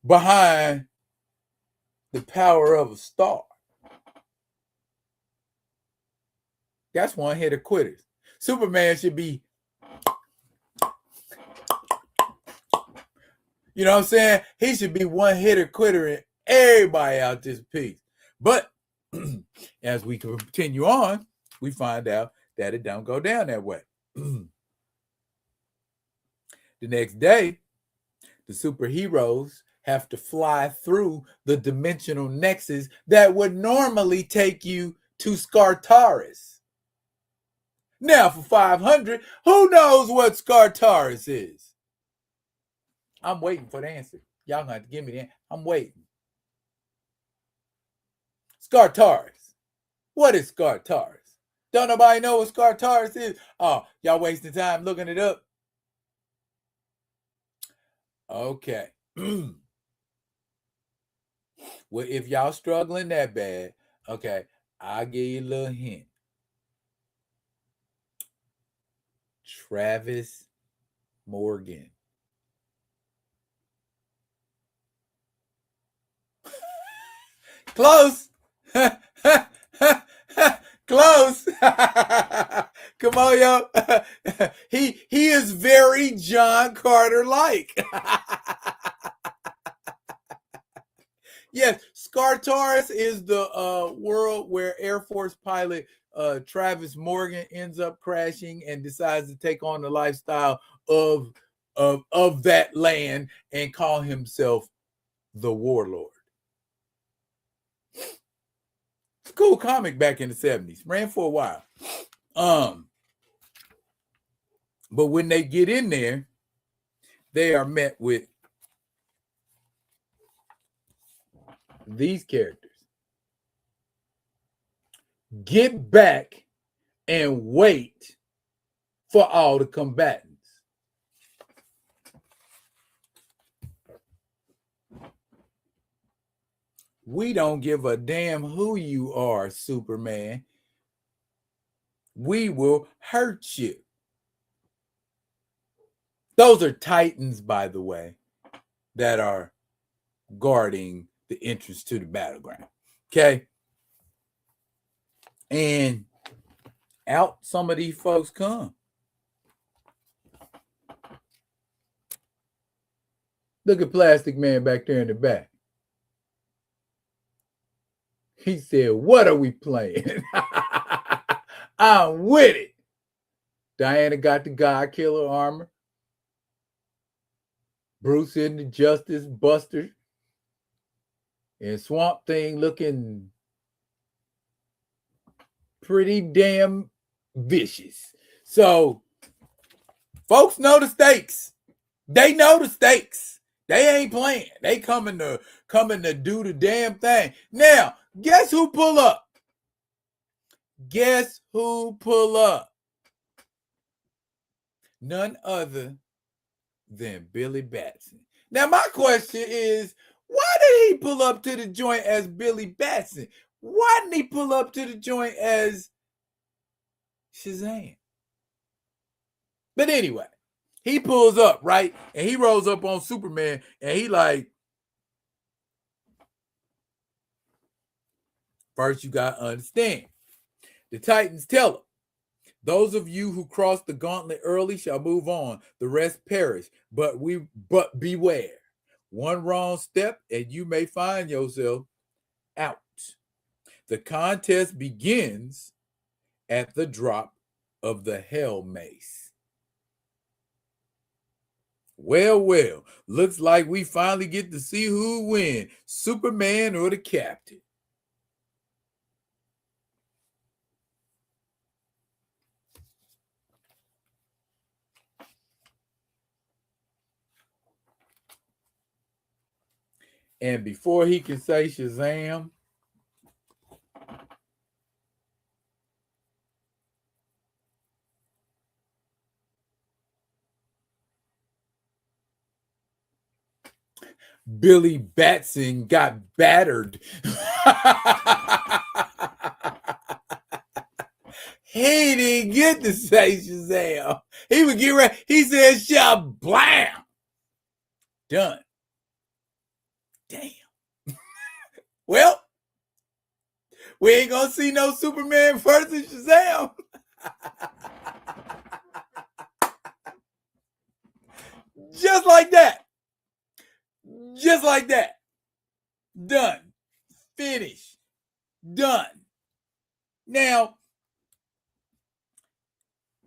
A: behind the power of a star. That's one hitter quitters. Superman should be, you know what I'm saying? He should be one hitter quitter and everybody out this piece. But as we continue on, we find out that it don't go down that way. The next day, the superheroes have to fly through the dimensional nexus that would normally take you to Skartaris. Now, for 500, who knows what Skartaris is? I'm waiting for the answer. Y'all gonna have to give me the answer. I'm waiting. Skartaris. What is Skartaris? Don't nobody know what Skartaris is? Oh, y'all wasting time looking it up? Okay. Well, if y'all struggling that bad, okay, I'll give you a little hint. Travis Morgan. Close. Close. Come on, yo. He is very John Carter like. Yes, Scartaris is the world where Air Force pilot Travis Morgan ends up crashing and decides to take on the lifestyle of that land and call himself the Warlord. It's a cool comic back in the 70s. Ran for a while. But when they get in there, they are met with these characters. Get back and wait for all the combatants. We don't give a damn who you are, Superman. We will hurt you. Those are Titans, by the way, that are guarding the entrance to the battleground. Okay? And out some of these folks come. Look at Plastic Man back there in the back. He said, what are we playing? I'm with it. Diana got the God Killer armor. Bruce in the Justice Buster. And Swamp Thing looking pretty damn vicious. So, folks know the stakes. They know the stakes. They ain't playing. They coming to do the damn thing. Now, guess who pull up? Guess who pull up? None other than Billy Batson. Now, my question is, why did he pull up to the joint as Billy Batson? Why didn't he pull up to the joint as Shazam? But anyway, he pulls up, right? And he rolls up on Superman, and he like, first you got to understand. The Titans tell him, those of you who cross the gauntlet early shall move on. The rest perish. But beware. One wrong step, and you may find yourself out. The contest begins at the drop of the Hell Mace. Well, looks like we finally get to see who wins, Superman or the Captain. And before he can say Shazam, Billy Batson got battered. He didn't get to say Shazam. He would get ready. He said, Shablam. Done. Damn. Well, we ain't gonna see no Superman versus Shazam. Just like that. Just like that. Done. Finished. Done. Now,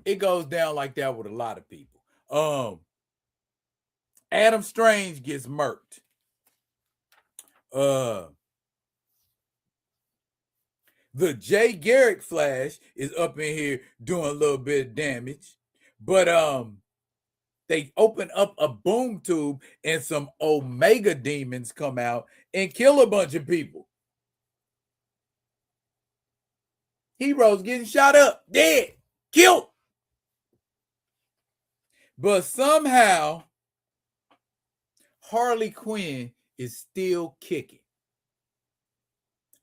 A: it goes down like that with a lot of people. Adam Strange gets murked. The Jay Garrick Flash is up in here doing a little bit of damage. But they open up a boom tube and some Omega demons come out and kill a bunch of people. Heroes getting shot up, dead, killed. But somehow, Harley Quinn is still kicking.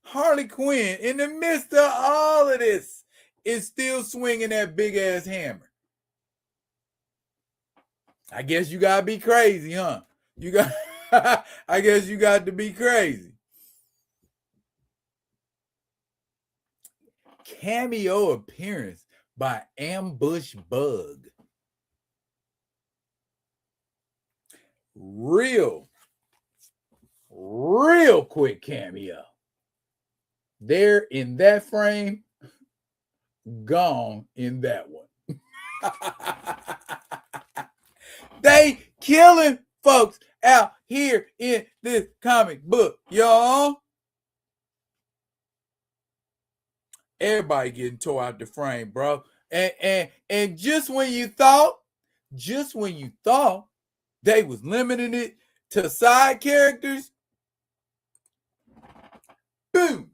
A: Harley Quinn, in the midst of all of this, is still swinging that big-ass hammer. I guess you got to be crazy, huh? I guess you got to be crazy. cameo appearance by Ambush Bug. Real quick cameo. There in that frame, gone in that one. They killing folks out here in this comic book, y'all. Everybody getting tore out the frame, bro. And just when you thought they was limiting it to side characters, boom.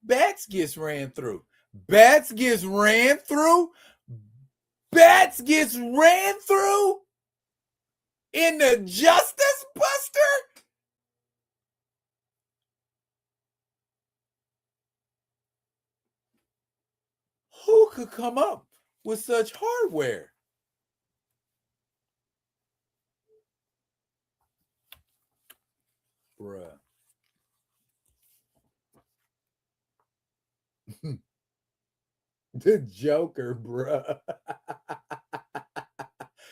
A: Bats gets ran through. Bats gets ran through in the Justice Buster. Who could come up with such hardware? Bruh. The Joker, bruh.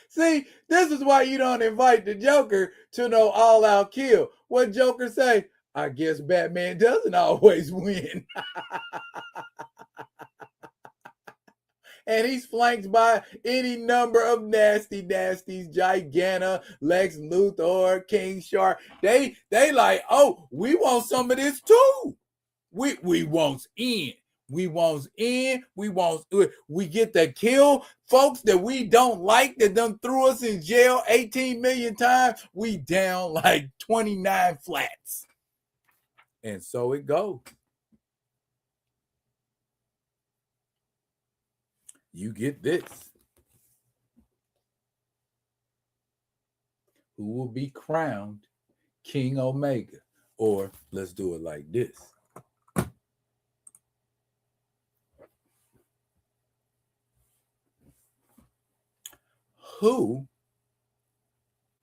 A: See, this is why you don't invite the Joker to no all-out kill. What Joker say? I guess Batman doesn't always win. And he's flanked by any number of nasties, Giganta, Lex Luthor, King Shark. They like, oh, we want some of this too. We want in. We get to kill folks that we don't like, that done threw us in jail 18 million times. We down like 29 flats. And so it goes. You get this. Who will be crowned King Omega? Or let's do it like this. Who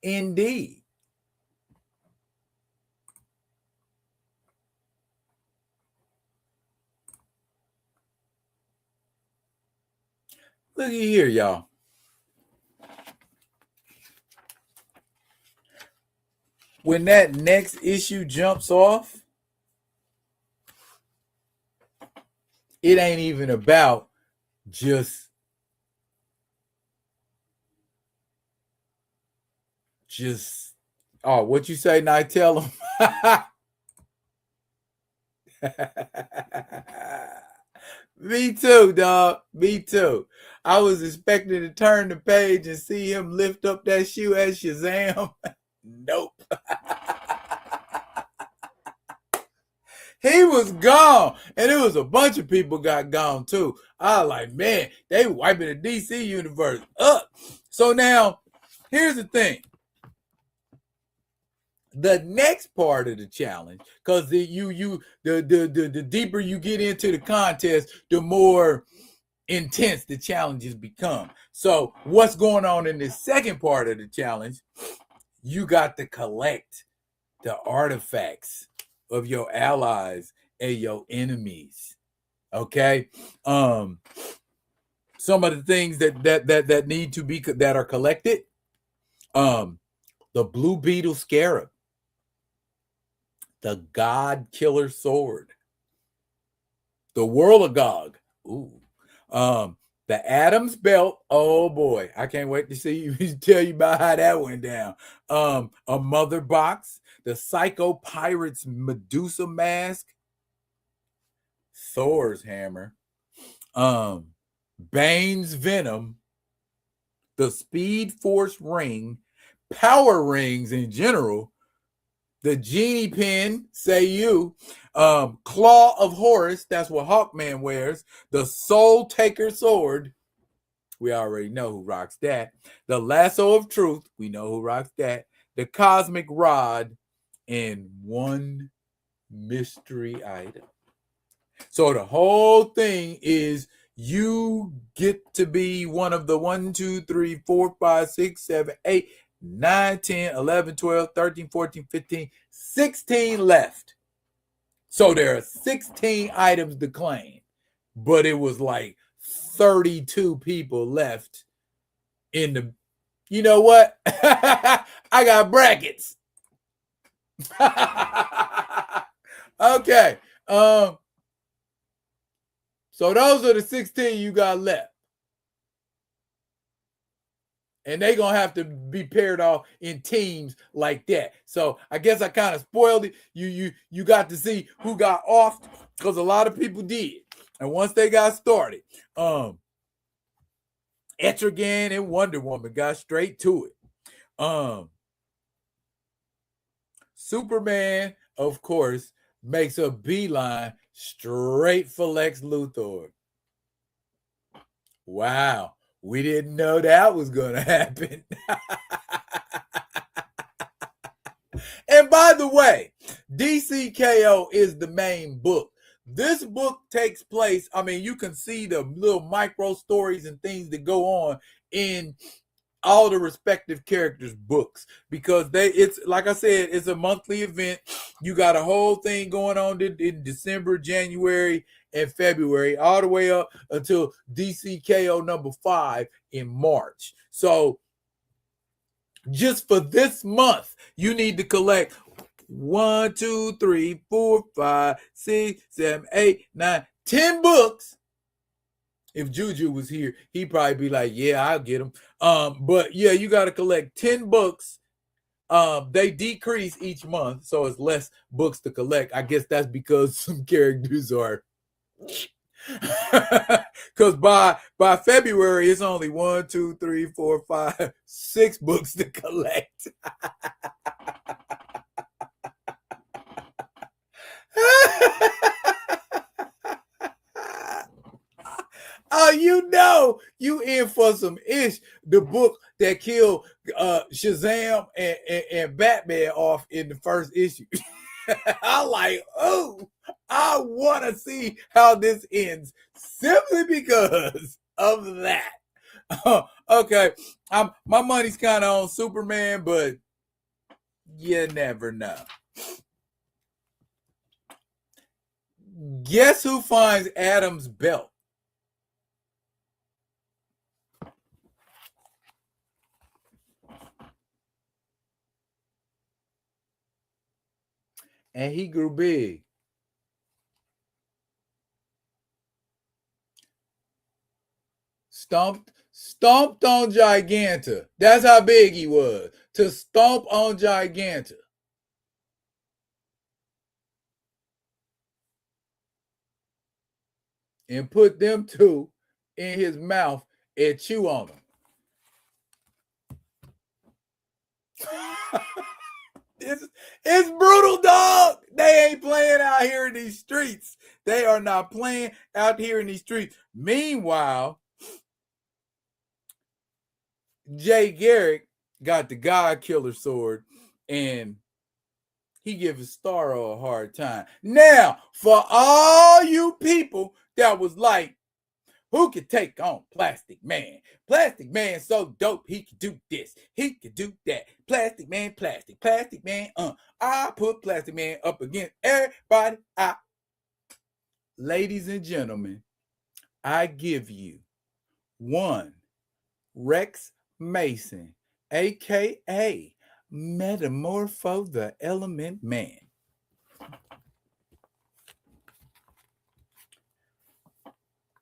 A: indeed? Look at here, y'all. When that next issue jumps off, it ain't even about just oh, what you say, now tell them. Me too, dog. Me too. I was expecting to turn the page and see him lift up that shoe as Shazam. Nope. He was gone. And it was a bunch of people got gone too. I was like, man, they wiping the DC universe up. So now, here's the thing. The next part of the challenge, because the deeper you get into the contest, the more intense the challenges become. So what's going on in the second part of the challenge? You got to collect the artifacts of your allies and your enemies. Okay. Some of the things that need to be, that are collected. The Blue Beetle Scarab. The God Killer Sword. The Whirligog. Ooh. The Adam's Belt. Oh boy. I can't wait to see you tell you about how that went down. A Mother Box. The Psycho Pirate's Medusa Mask. Thor's Hammer. Bane's Venom. The Speed Force Ring. Power Rings in general. The Genie Pin, say you. Claw of Horus, that's what Hawkman wears. The Soul Taker Sword, we already know who rocks that. The Lasso of Truth, we know who rocks that. The Cosmic Rod, and one mystery item. So the whole thing is you get to be one of the 1, 2, 3, 4, 5, 6, 7, 8, 9, 10, 11, 12, 13, 14, 15, 16 left. So there are 16 items to claim, but it was like 32 people left in the. You know what? I got brackets. Okay. So those are the 16 you got left. And they're going to have to be paired off in teams like that. So I guess I kind of spoiled it. You got to see who got off because a lot of people did. And once they got started, Etrigan and Wonder Woman got straight to it. Superman, of course, makes a beeline straight for Lex Luthor. Wow. We didn't know that was going to happen. And by the way, DCKO is the main book. This book takes place, I mean, you can see the little micro stories and things that go on in all the respective characters' books because it's like I said, it's a monthly event. You got a whole thing going on in December, January, and February, all the way up until DCKO number 5 in March. So just for this month, you need to collect 1, 2, 3, 4, 5, 6, 7, 8, 9, 10 books. If Juju was here, he'd probably be like, yeah, I'll get them. But yeah, you got to collect 10 books. They decrease each month, so it's less books to collect. I guess that's because some characters are because by February it's only 1, 2, 3, 4, 5, 6 books to collect. Oh, you know, you in for some ish. The book that killed Shazam and Batman off in the first issue. I'm like, oh, I want to see how this ends simply because of that. Okay, my money's kind of on Superman, but you never know. Guess who finds Adam's belt? And he grew big. Stomped on Giganta. That's how big he was. To stomp on Giganta. And put them two in his mouth and chew on them. It's brutal, dog. They ain't playing out here in these streets. They are not playing out here in these streets. Meanwhile, Jay Garrick got the God Killer sword and he gives Starro a hard time. Now, for all you people that was like, who could take on Plastic Man? Plastic Man's so dope, he could do this. He could do that. Plastic Man. I put Plastic Man up against everybody. Ladies and gentlemen, I give you one Rex Mason, a.k.a. Metamorpho the Element Man.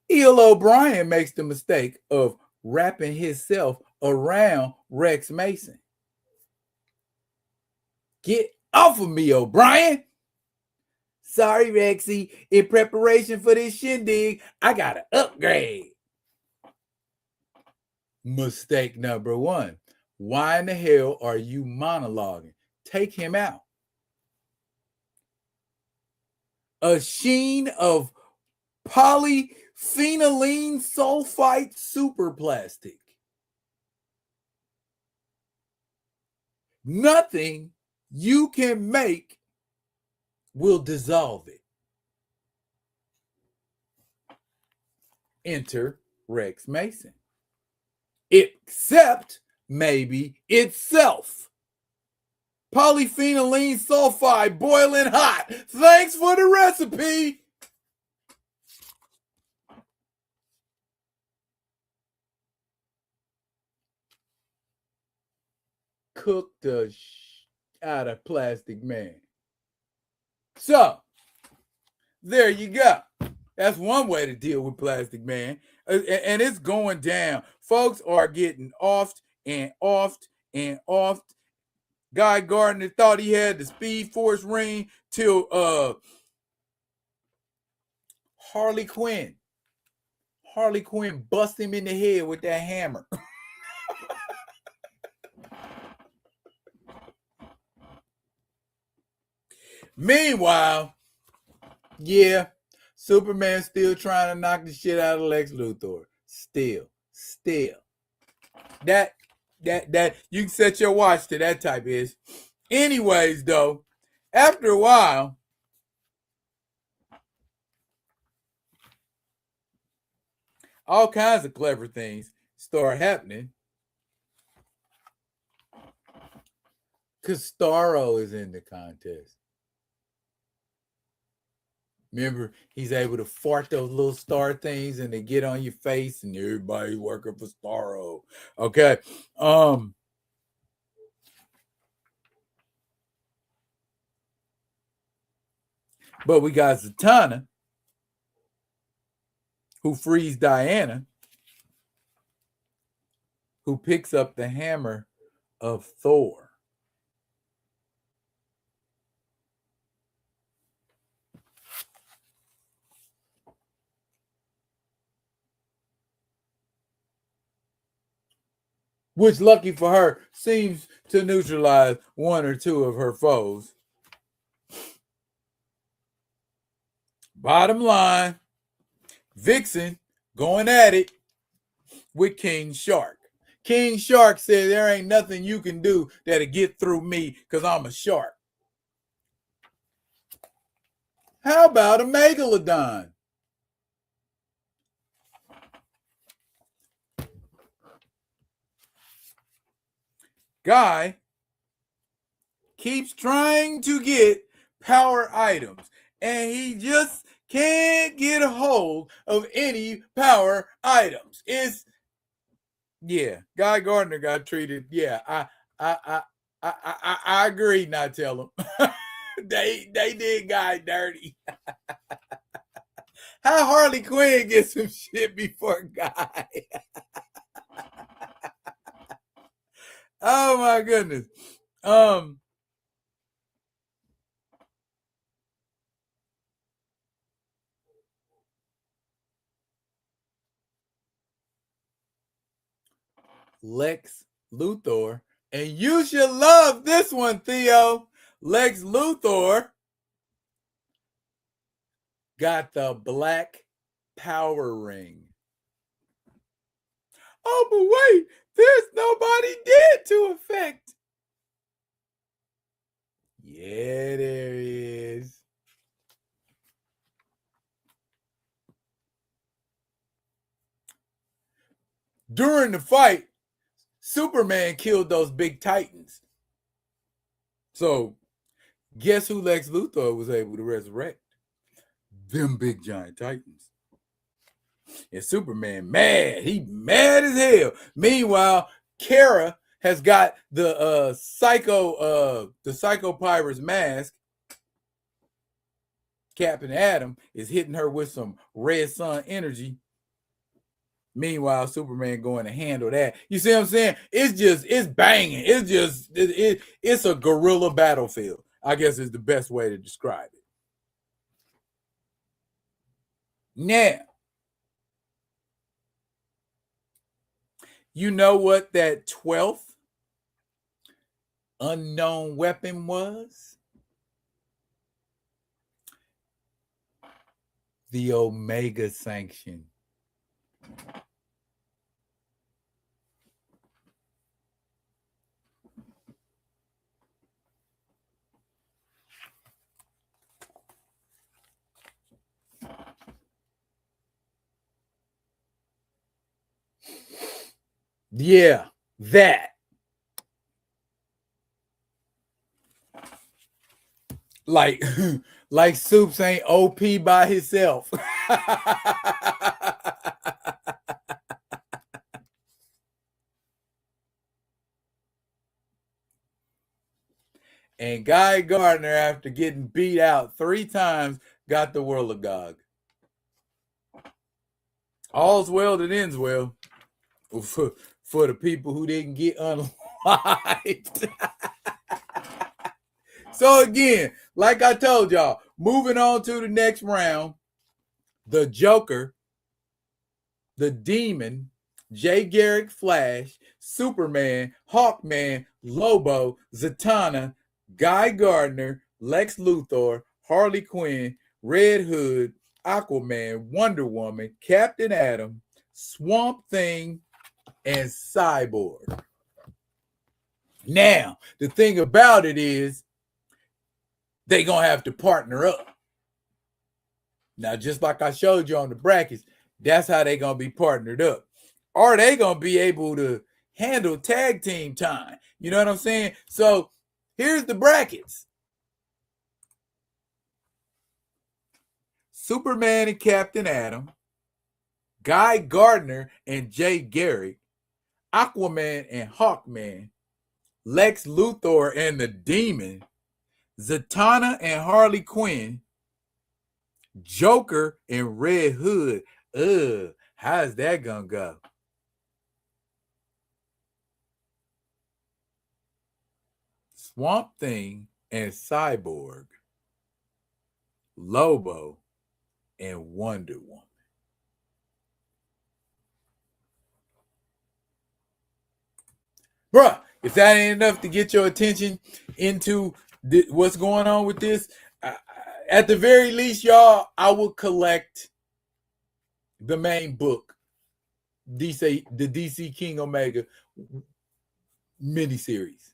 A: Eel O'Brien makes the mistake of wrapping himself around Rex Mason. Get off of me, O'Brien. Sorry, Rexy. In preparation for this shindig, I got to upgrade. Mistake number 1. Why in the hell are you monologuing? Take him out. A sheen of polyphenylene sulfite superplastic. Nothing you can make will dissolve it. Enter Rex Mason. Except maybe itself. Polyphenylene sulfide boiling hot. Thanks for the recipe. Cook the out of Plastic Man. So, there you go. That's one way to deal with Plastic Man. And it's going down. Folks are getting offed and offed and offed. Guy Gardner thought he had the Speed Force ring till Harley Quinn bust him in the head with that hammer. Meanwhile, yeah, Superman's still trying to knock the shit out of Lex Luthor. Still. That you can set your watch to that type is. Anyways, though, after a while, all kinds of clever things start happening. Because Starro is in the contest. Remember, he's able to fart those little star things and they get on your face and everybody's working for Starro. Okay. But we got Zatanna, who frees Diana, who picks up the hammer of Thor. Which, lucky for her, seems to neutralize one or two of her foes. Bottom line, Vixen going at it with King Shark. King Shark said there ain't nothing you can do that'll get through me because I'm a shark. How about a megalodon? Guy keeps trying to get power items, and he just can't get a hold of any power items. Guy Gardner got treated. Yeah, I agree. Not tell him. they did Guy dirty. How Harley Quinn gets some shit before Guy? Oh my goodness. Lex Luthor, and you should love this one, Theo. Lex Luthor got the Black Power Ring. Oh, but wait, there's nobody dead to affect. Yeah, there is. During the fight, Superman killed those big titans. So, guess who Lex Luthor was able to resurrect? Them big giant titans. And Superman mad. He mad as hell. Meanwhile, Kara has got the Psycho Pirate's mask. Captain Adam is hitting her with some red sun energy. Meanwhile, Superman going to handle that. You see what I'm saying? It's banging. It's a guerrilla battlefield, I guess is the best way to describe it. Now, you know what that 12th unknown weapon was? The Omega Sanction. Yeah, that. like like Soups ain't OP by himself. And Guy Gardner, after getting beat out 3 times, got the Whirligog. All's well that ends well for the people who didn't get unlived. So again, like I told y'all, moving on to the next round, the Joker, the Demon, Jay Garrick Flash, Superman, Hawkman, Lobo, Zatanna, Guy Gardner, Lex Luthor, Harley Quinn, Red Hood, Aquaman, Wonder Woman, Captain Atom, Swamp Thing, and Cyborg. Now, the thing about it is they're going to have to partner up. Now, just like I showed you on the brackets, that's how they're going to be partnered up. Are they going to be able to handle tag team time? You know what I'm saying? So here's the brackets. Superman and Captain Atom, Guy Gardner and Jay Garrick, Aquaman and Hawkman, Lex Luthor and the Demon, Zatanna and Harley Quinn, Joker and Red Hood. How's that gonna go? Swamp Thing and Cyborg, Lobo and Wonder Woman. Bruh, if that ain't enough to get your attention into what's going on with this, at the very least, y'all, I will collect the main book, the DC King Omega miniseries.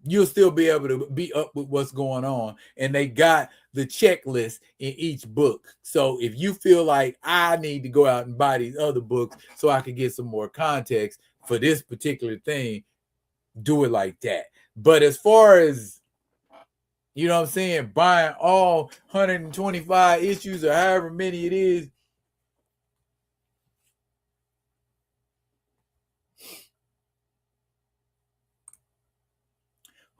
A: You'll still be able to be up with what's going on. And they got the checklist in each book. So if you feel like I need to go out and buy these other books so I can get some more context for this particular thing, do it like that. But as far as, you know what I'm saying, buying all 125 issues or however many it is,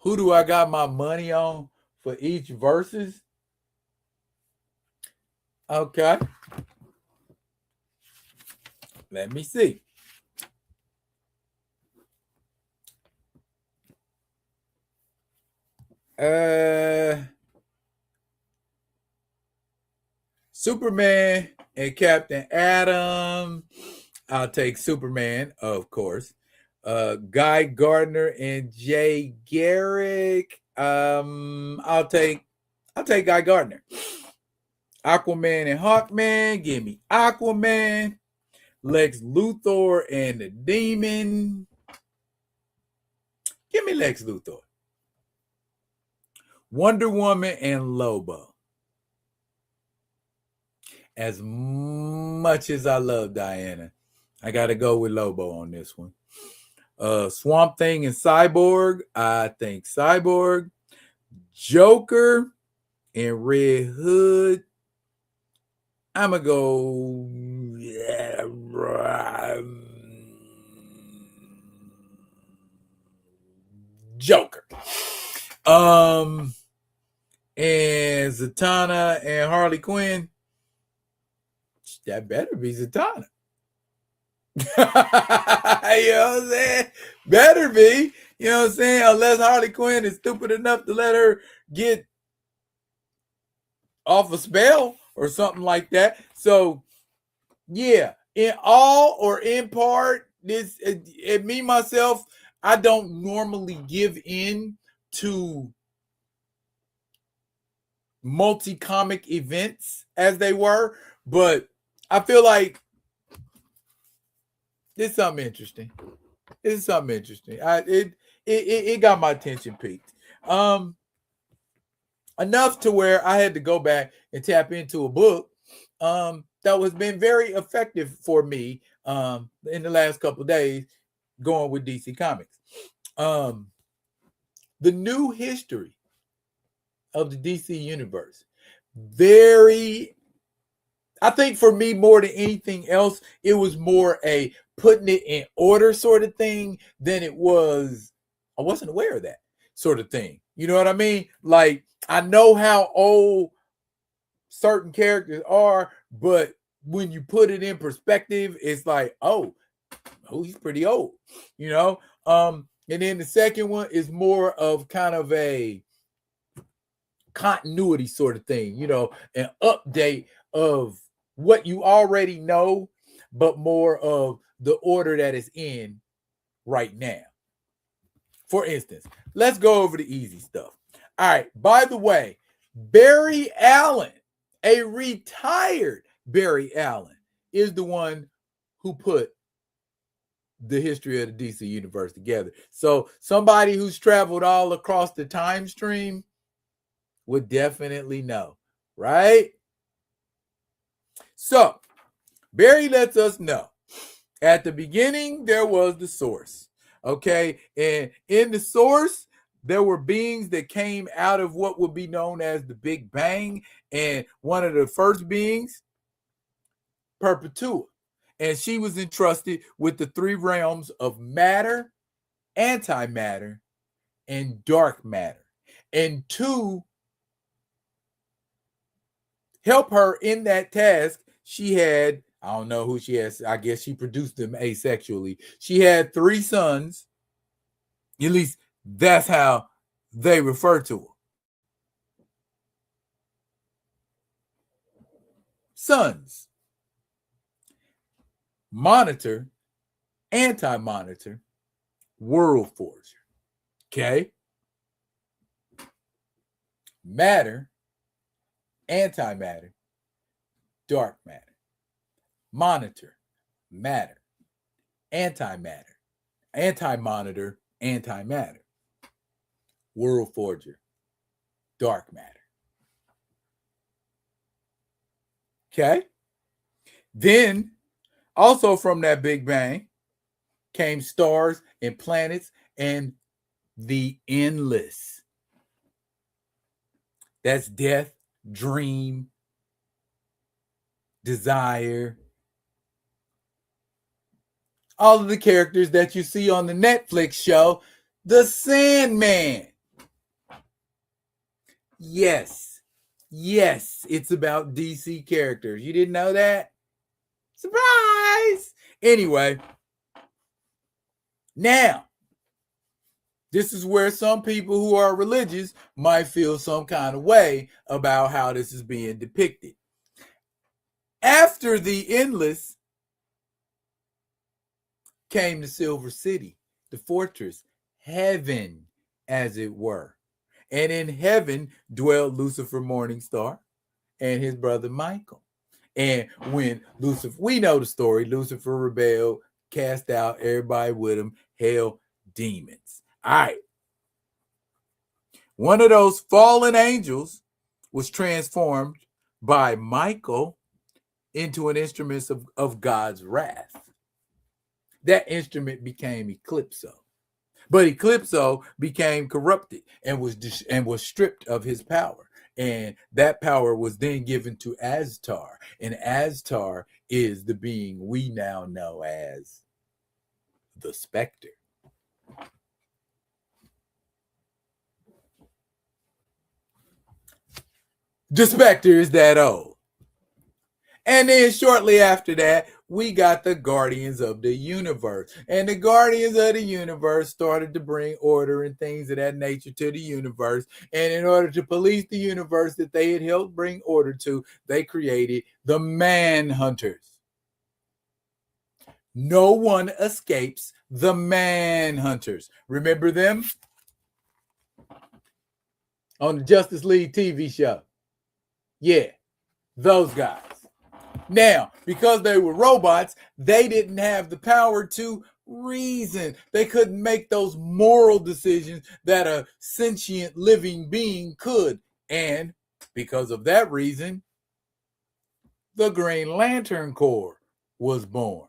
A: who do I got my money on for each versus? Okay. Let me see. Superman and Captain Atom. I'll take Superman, of course. Guy Gardner and Jay Garrick. I'll take Guy Gardner. Aquaman and Hawkman. Give me Aquaman. Lex Luthor and the Demon. Give me Lex Luthor. Wonder Woman and Lobo. As much as I love Diana, I got to go with Lobo on this one. Swamp Thing and Cyborg. I think Cyborg. Joker and Red Hood. I'm going to go Joker. And Zatanna and Harley Quinn. That better be Zatanna. You know what I'm saying? Better be. You know what I'm saying? Unless Harley Quinn is stupid enough to let her get off a spell or something like that. So, yeah, in all or in part, this me myself, I don't normally give in to multi-comic events as they were, but I feel like this is something interesting. This is something interesting. It got my attention peaked. Enough to where I had to go back and tap into a book that was been very effective for me in the last couple of days going with DC Comics. The New History of the DC universe. Very, I think for me, more than anything else, it was more a putting it in order sort of thing than it was, I wasn't aware of that sort of thing. You know what I mean? Like, I know how old certain characters are, but when you put it in perspective, it's like, oh, he's pretty old, you know? And then the second one is more of kind of a continuity sort of thing, you know, an update of what you already know, but more of the order that is in right now. For instance, let's go over the easy stuff. All right, by the way, Barry Allen, a retired Barry Allen, is the one who put the history of the DC universe together. So somebody who's traveled all across the time stream would definitely know, right? So Barry lets us know at the beginning there was the source, okay? And in the source, there were beings that came out of what would be known as the Big Bang. And one of the first beings, Perpetua. And she was entrusted with the three realms of matter, antimatter, and dark matter. And to help her in that task, she had, I don't know who she has, I guess she produced them asexually. She had three sons. At least that's how they refer to her. Sons. Monitor, anti-monitor, world forger. Okay? Matter, antimatter, dark matter. Monitor, matter, antimatter, anti-monitor, antimatter. World forger, dark matter. Okay? Then, also from that Big Bang, came stars and planets and the endless. That's death, dream, desire. All of the characters that you see on the Netflix show, The Sandman. Yes, it's about DC characters. You didn't know that? Surprise! Anyway, now, this is where some people who are religious might feel some kind of way about how this is being depicted. After the endless came the Silver City, the fortress, heaven, as it were. And in heaven dwelled Lucifer Morningstar and his brother Michael. And when Lucifer, we know the story, Lucifer rebelled, cast out everybody with him, hell, demons. All right. One of those fallen angels was transformed by Michael into an instrument of God's wrath. That instrument became Eclipso. But Eclipso became corrupted and was stripped of his power. And that power was then given to Aztar. And Aztar is the being we now know as the Spectre. The Spectre is that old. And then shortly after that, we got the Guardians of the Universe. And the Guardians of the Universe started to bring order and things of that nature to the universe. And in order to police the universe that they had helped bring order to, they created the Manhunters. No one escapes the Manhunters. Remember them? On the Justice League TV show. Yeah, those guys. Now, because they were robots, they didn't have the power to reason. They couldn't make those moral decisions that a sentient living being could. And because of that reason, the Green Lantern Corps was born.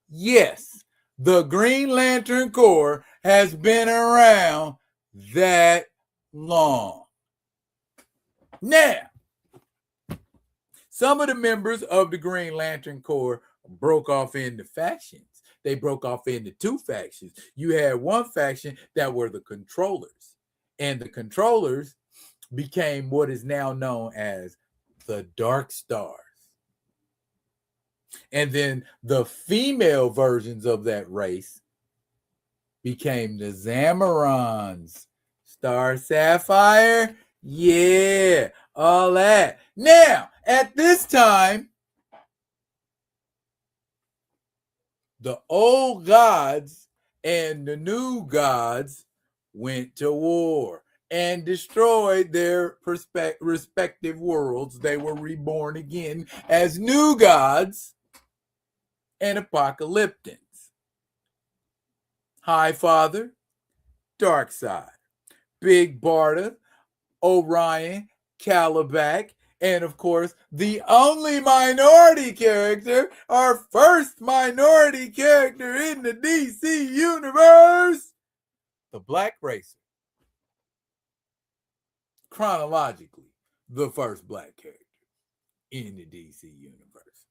A: Yes, the Green Lantern Corps has been around that long. Now, some of the members of the Green Lantern Corps broke off into factions. They broke off into two factions. You had one faction that were the controllers, and the controllers became what is now known as the Dark Stars. And then the female versions of that race became the Zamarons. Star Sapphire, yeah, all that. Now, at this time, the old gods and the new gods went to war and destroyed their respective worlds. They were reborn again as new gods and apocalyptans. High Father, Dark Side, Big Barda, Orion, Calabac, and of course, the only minority character, our first minority character in the DC universe, the Black Racer. Chronologically, the first black character in the DC universe.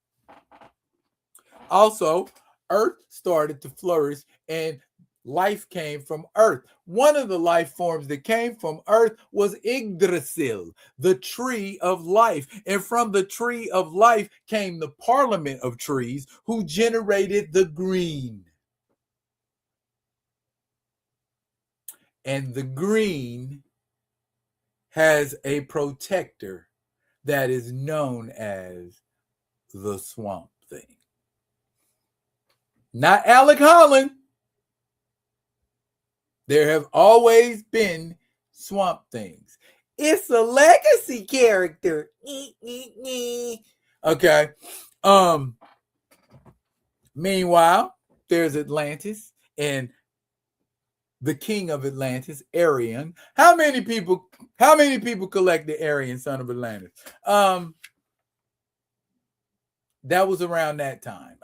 A: Also, Earth started to flourish and life came from Earth. One of the life forms that came from Earth was Yggdrasil, the tree of life. And from the tree of life came the parliament of trees who generated the green. And the green has a protector that is known as the Swamp Thing. Not Alec Holland. There have always been Swamp Things. It's a legacy character. Okay. Meanwhile, there's Atlantis and the king of Atlantis, Arion. How many people collect the Arion, son of Atlantis? That was around that time.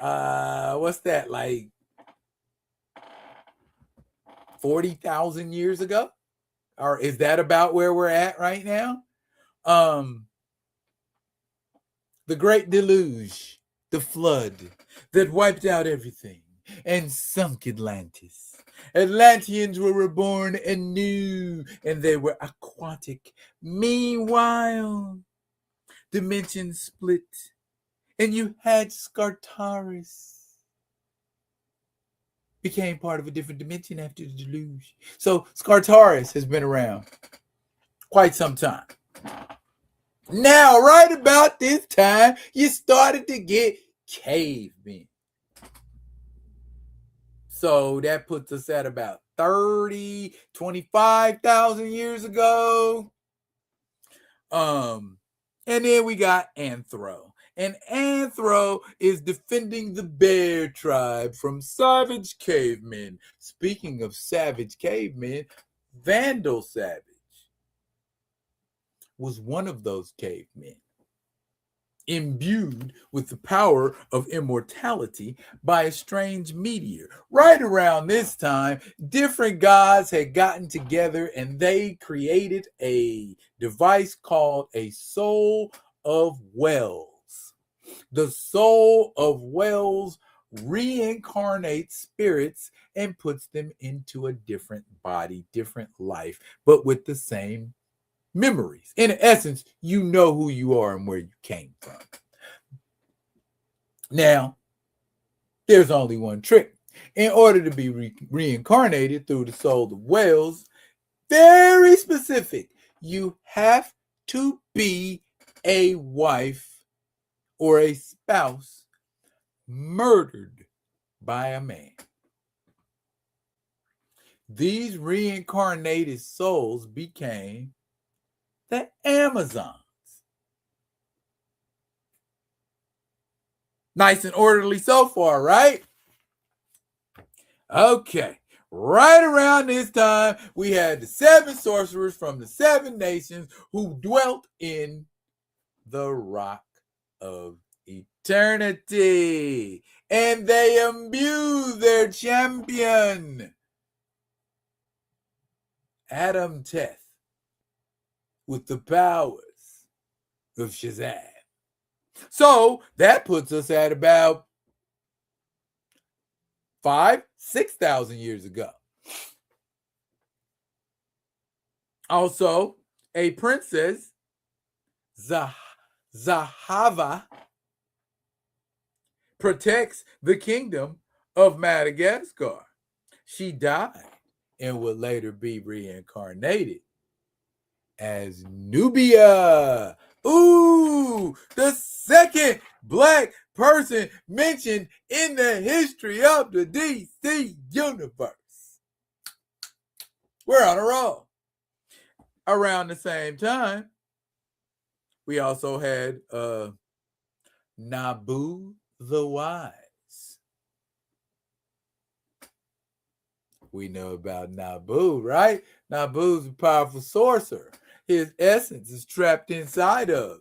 A: What's that, like 40,000 years ago? Or is that about where we're at right now? The Great Deluge, the flood that wiped out everything and sunk Atlantis. Atlanteans were reborn anew, and they were aquatic. Meanwhile, dimensions split, and you had Skartaris. Became part of a different dimension after the deluge. So Skartaris has been around quite some time. Now, right about this time, you started to get cavemen. So that puts us at about 25,000 years ago. And then we got Anthro. And Anthro is defending the bear tribe from savage cavemen. Speaking of savage cavemen, Vandal Savage was one of those cavemen, imbued with the power of immortality by a strange meteor. Right around this time, different gods had gotten together and they created a device called a Soul of Wells. The Soul of Wells reincarnates spirits and puts them into a different body, different life, but with the same memories. In essence, you know who you are and where you came from. Now, there's only one trick. In order to be reincarnated through the Soul of Wells, very specific, you have to be a wife or a spouse murdered by a man. These reincarnated souls became the Amazons. Nice and orderly so far, right? Okay. Right around this time, we had the 7 sorcerers from the 7 nations who dwelt in the Rock of Eternity. And they imbued their champion, Adam Teth, with the powers of Shazam. So that puts us at about 6,000 years ago. Also, a princess, Zahava, protects the kingdom of Madagascar. She died and would later be reincarnated as Nubia. Ooh, the second black person mentioned in the history of the DC universe. We're on a roll. Around the same time, we also had Nabu the Wise. We know about Nabu, right? Nabu's a powerful sorcerer. His essence is trapped inside of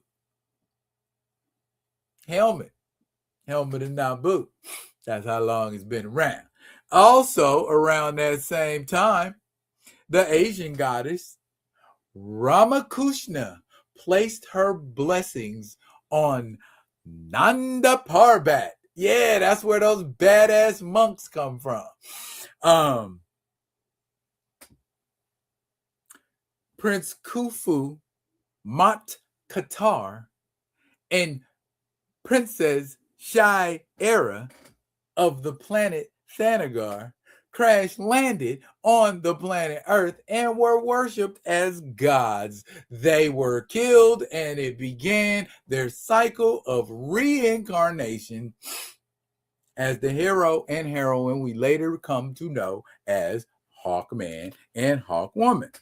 A: Helmet of Nabu. That's how long it's been around. Also, around that same time, the Asian goddess Ramakrishna placed her blessings on Nanda Parbat. Yeah, that's where those badass monks come from. Prince Khufu, Mat Qatar, and Princess Shai Era of the planet Thanagar crash landed on the planet Earth and were worshipped as gods. They were killed, and it began their cycle of reincarnation as the hero and heroine we later come to know as Hawkman and Hawkwoman.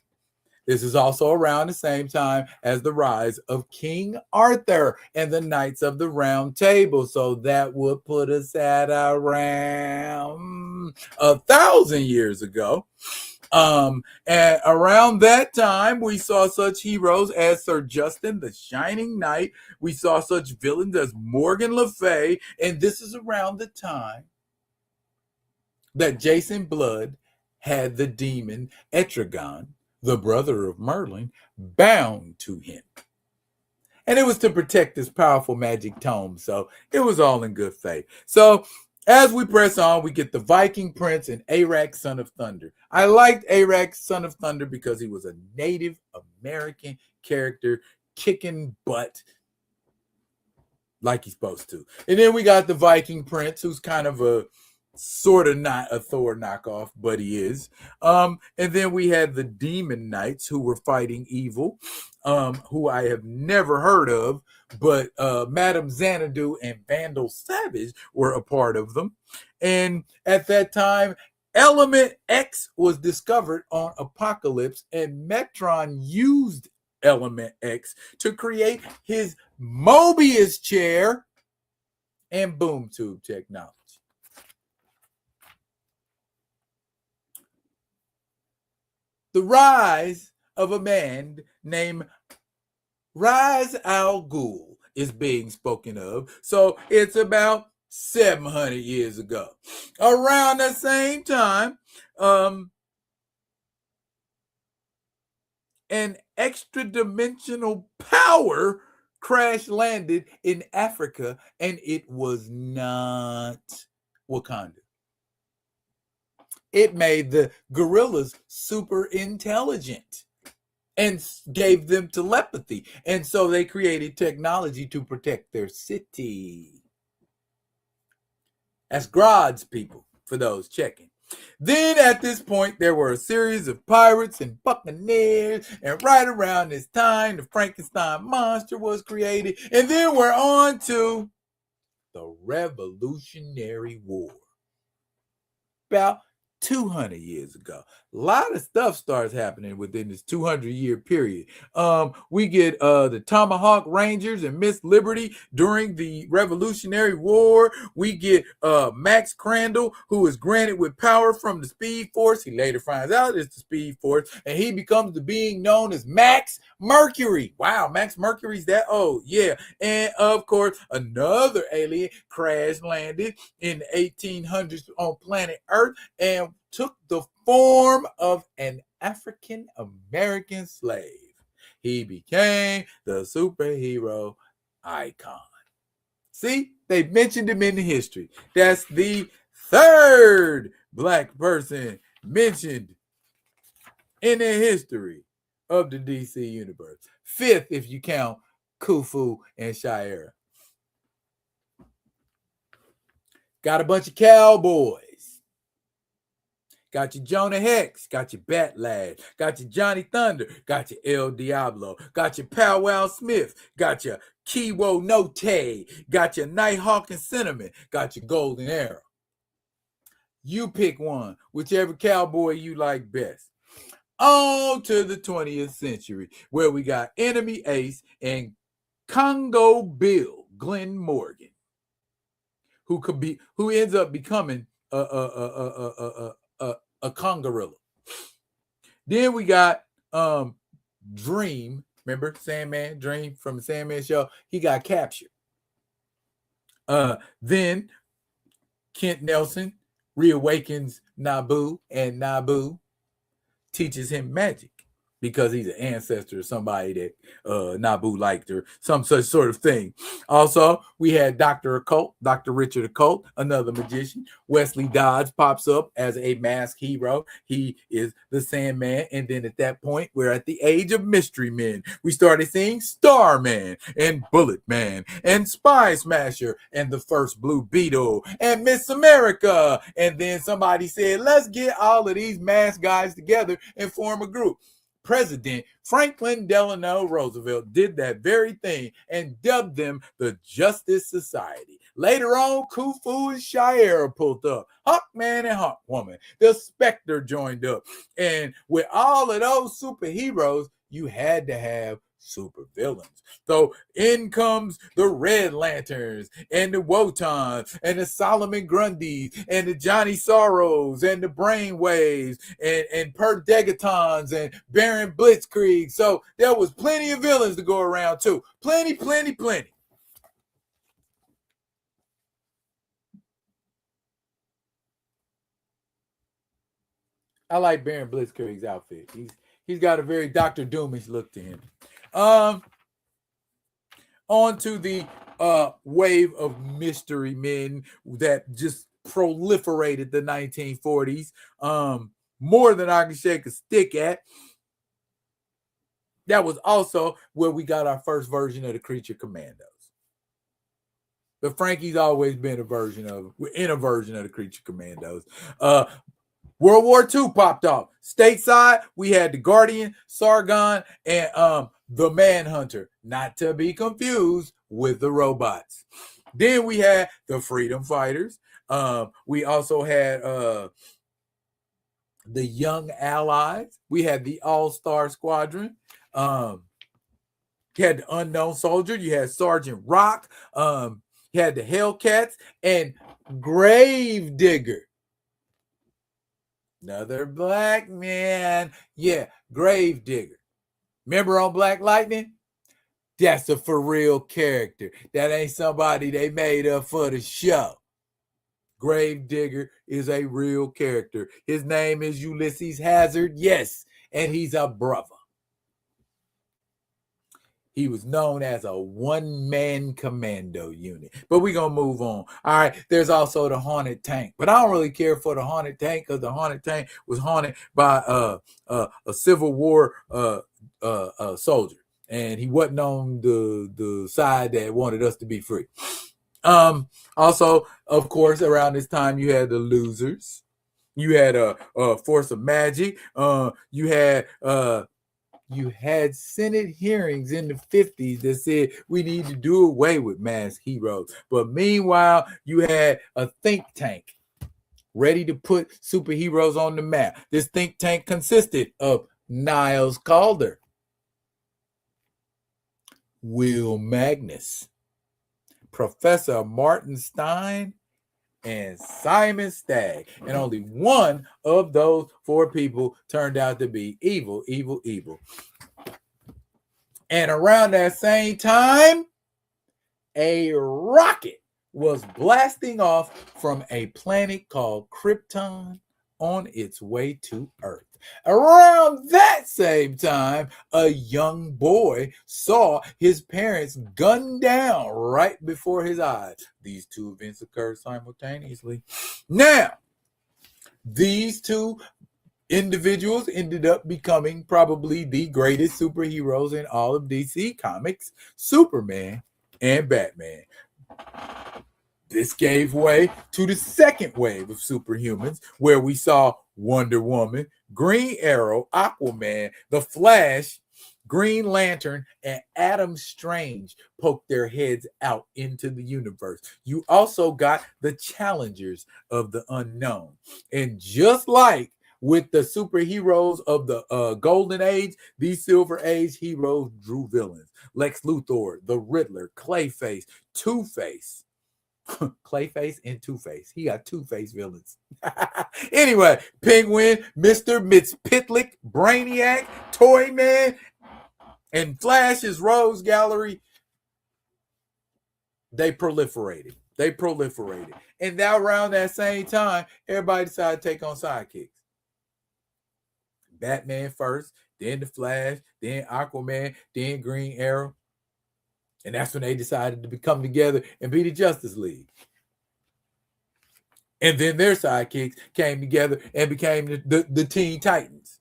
A: This is also around the same time as the rise of King Arthur and the Knights of the Round Table. So that would put us at around 1,000 years ago. And around that time, we saw such heroes as Sir Justin, the Shining Knight. We saw such villains as Morgan Le Fay. And this is around the time that Jason Blood had the demon Etrigan, the brother of Merlin, bound to him. And it was to protect this powerful magic tome. So it was all in good faith. So as we press on, we get the Viking Prince and Arak, Son of Thunder. I liked Arak, Son of Thunder, because he was a Native American character kicking butt like he's supposed to. And then we got the Viking Prince, who's kind of a sort of not a Thor knockoff, but he is. And then we had the Demon Knights, who were fighting evil, who I have never heard of, but Madame Xanadu and Vandal Savage were a part of them. And at that time, Element X was discovered on Apocalypse, and Metron used Element X to create his Mobius chair and boom tube technology. The rise of a man named Ra's al Ghul is being spoken of. So it's about 700 years ago. Around the same time, an extra-dimensional power crash landed in Africa, and it was not Wakanda. It made the gorillas super intelligent and gave them telepathy. And so they created technology to protect their city. That's Grodd's people, for those checking. Then at this point, there were a series of pirates and buccaneers. And right around this time, the Frankenstein monster was created. And then we're on to the Revolutionary War. About 200 years ago. A lot of stuff starts happening within this 200-year period. We get the Tomahawk Rangers and Miss Liberty during the Revolutionary War. We get Max Crandall, who is granted with power from the Speed Force. He later finds out it's the Speed Force, and he becomes the being known as Max Mercury. Wow, Max Mercury's that old. Yeah. And of course, another alien crash landed in the 1800s on planet Earth and took the form of an African American slave. he became the superhero icon. See, they mentioned him in the history. That's the third black person mentioned in the history of the DC universe. Fifth, if you count Khufu and Shira. Got a bunch of cowboys. Got your Jonah Hex, got your Bat Lad, got your Johnny Thunder, got your El Diablo, got your Powwow Smith, got your Kiwo Note, got your Nighthawk and Cinnamon, got your Golden Arrow. You pick one, whichever cowboy you like best. On to the 20th century, where we got Enemy Ace and Congo Bill, Glenn Morgan, who ends up becoming a Congorilla. Then we got Dream. Remember Sandman? Dream from the Sandman show. He got captured. Then Kent Nelson reawakens Nabu, and Nabu teaches him magic because he's an ancestor of somebody that Nabu liked or some such sort of thing. Also, we had Dr. Occult, Dr. Richard Occult, another magician. Wesley Dodds pops up as a masked hero. He is the Sandman. And then at that point, we're at the age of Mystery Men. We started seeing Starman and Bullet Man and Spy Smasher and the first Blue Beetle and Miss America. And then somebody said, let's get all of these masked guys together and form a group. President Franklin Delano Roosevelt did that very thing and dubbed them the Justice Society. Later on, Khufu and Shira pulled up. Hawkman and Hawkwoman. The Spectre joined up. And with all of those superheroes, you had to have supervillains. So in comes the Red Lanterns and the Wotans and the Solomon Grundys and the Johnny Sorrows and the Brainwaves and Per Degatons and Baron Blitzkrieg. So there was plenty of villains to go around too. Plenty. I like Baron Blitzkrieg's outfit. He's got a very Dr. Doomish look to him. On to the wave of mystery men that just proliferated the 1940s. More than I can shake a stick at. That was also where we got our first version of the Creature Commandos. But Frankie's always been in a version of the Creature Commandos. World War II popped off. Stateside, we had the Guardian, Sargon, and the Manhunter, not to be confused with the robots. Then we had the Freedom Fighters. We also had the Young Allies. We had the All-Star Squadron. You had the Unknown Soldier. You had Sergeant Rock. You had the Hellcats and Gravedigger. Another black man. Yeah, Gravedigger. Remember on Black Lightning? That's a for real character. That ain't somebody they made up for the show. Gravedigger is a real character. His name is Ulysses Hazard. Yes, and he's a brother. He was known as a one-man commando unit. But we're going to move on. All right, there's also the Haunted Tank. But I don't really care for the Haunted Tank because the Haunted Tank was haunted by a Civil War soldier. And he wasn't on the side that wanted us to be free. Also, of course, around this time, you had the Losers. You had a Force of Magic. You had Senate hearings in the 50s that said we need to do away with masked heroes. But meanwhile, you had a think tank ready to put superheroes on the map. This think tank consisted of Niles Calder, Will Magnus, Professor Martin Stein, and Simon Stagg. And only one of those four people turned out to be evil. And around that same time, a rocket was blasting off from a planet called Krypton on its way to Earth. Around that same time, a young boy saw his parents gunned down right before his eyes. These two events occurred simultaneously. Now, these two individuals ended up becoming probably the greatest superheroes in all of DC Comics, Superman and Batman. This gave way to the second wave of superhumans, where we saw Wonder Woman, Green Arrow, Aquaman, The Flash, Green Lantern, and Adam Strange poke their heads out into the universe. You also got the challengers of the unknown. And just like with the superheroes of the Golden Age, these Silver Age heroes drew villains. Lex Luthor, the Riddler, Clayface, Two-Face. Clayface and Two-Face. He got Two-Face villains. Anyway, Penguin, Mr. Mxyzptlk, Brainiac, Toyman, and Flash's Rose Gallery, they proliferated. And now around that same time, everybody decided to take on sidekicks. Batman first, then the Flash, then Aquaman, then Green Arrow. And that's when they decided to come together and be the Justice League. And then their sidekicks came together and became the Teen Titans.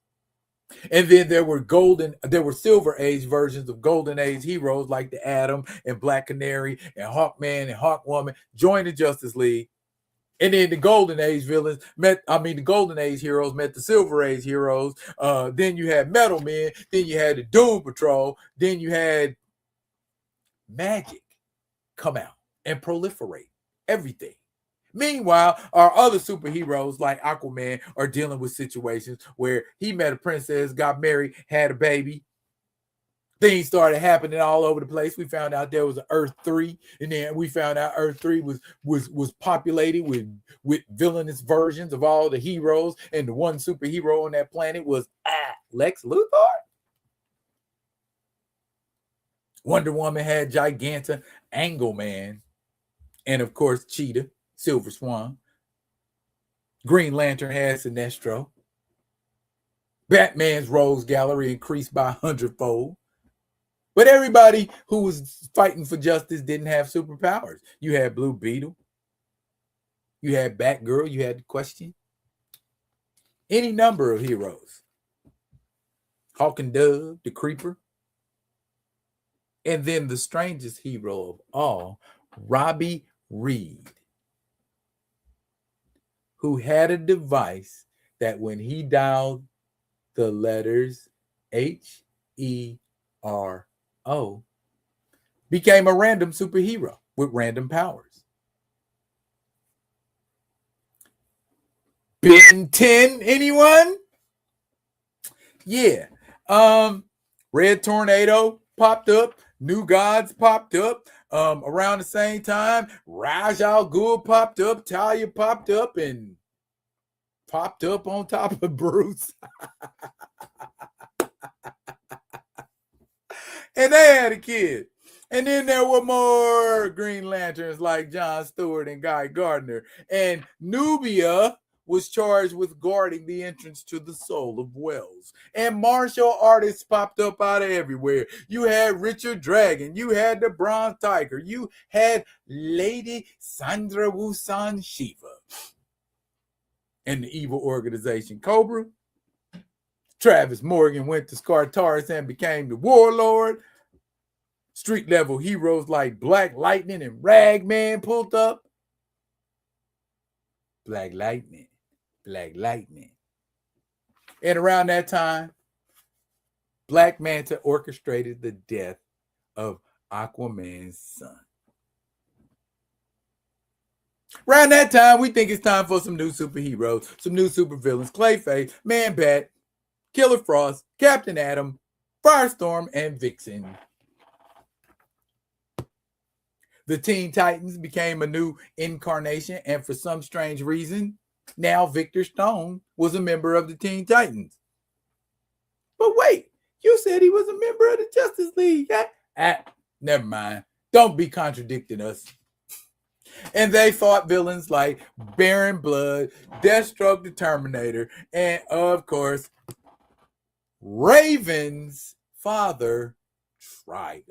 A: And then there were Silver Age versions of Golden Age heroes like the Atom and Black Canary and Hawkman and Hawkwoman joined the Justice League. And then the Golden Age heroes met the Silver Age heroes. Then you had Metal Men. Then you had the Doom Patrol. Then you had Magic come out and proliferate everything. Meanwhile, our other superheroes like Aquaman are dealing with situations where he met a princess, got married, had a baby. Things started happening all over the place. We found out there was an Earth 3, and then we found out Earth 3 was populated with villainous versions of all the heroes, and the one superhero on that planet was Lex Luthor. Wonder Woman had Giganta, Angleman, and of course Cheetah, Silver Swan. Green Lantern had Sinestro. Batman's Rose Gallery increased by 100-fold. But everybody who was fighting for justice didn't have superpowers. You had Blue Beetle. You had Batgirl. You had the Question. Any number of heroes. Hawk and Dove, the Creeper. And then the strangest hero of all, Robbie Reed, who had a device that when he dialed the letters HERO, became a random superhero with random powers. Ben 10, anyone? Yeah. Red Tornado popped up. New Gods popped up. Around the same time, Ra's al Ghul popped up. Talia popped up and popped up on top of Bruce. And they had a kid. And then there were more Green Lanterns like John Stewart and Guy Gardner. And Nubia was charged with guarding the entrance to the Soul of Wells. And martial artists popped up out of everywhere. You had Richard Dragon. You had the Bronze Tiger. You had Lady Sandra Wusan Shiva. And the evil organization Cobra. Travis Morgan went to Skartaris and became the Warlord. Street level heroes like Black Lightning and Ragman pulled up. Black Lightning. And around that time, Black Manta orchestrated the death of Aquaman's son. Around that time, we think it's time for some new superheroes, some new supervillains. Clayface, Man-Bat, Killer Frost, Captain Atom, Firestorm, and Vixen. The Teen Titans became a new incarnation, and for some strange reason, now Victor Stone was a member of the Teen Titans. But wait, you said he was a member of the Justice League. Never mind. Don't be contradicting us. And they fought villains like Baron Blood, Deathstroke the Terminator, and of course, Raven's father, Trigon.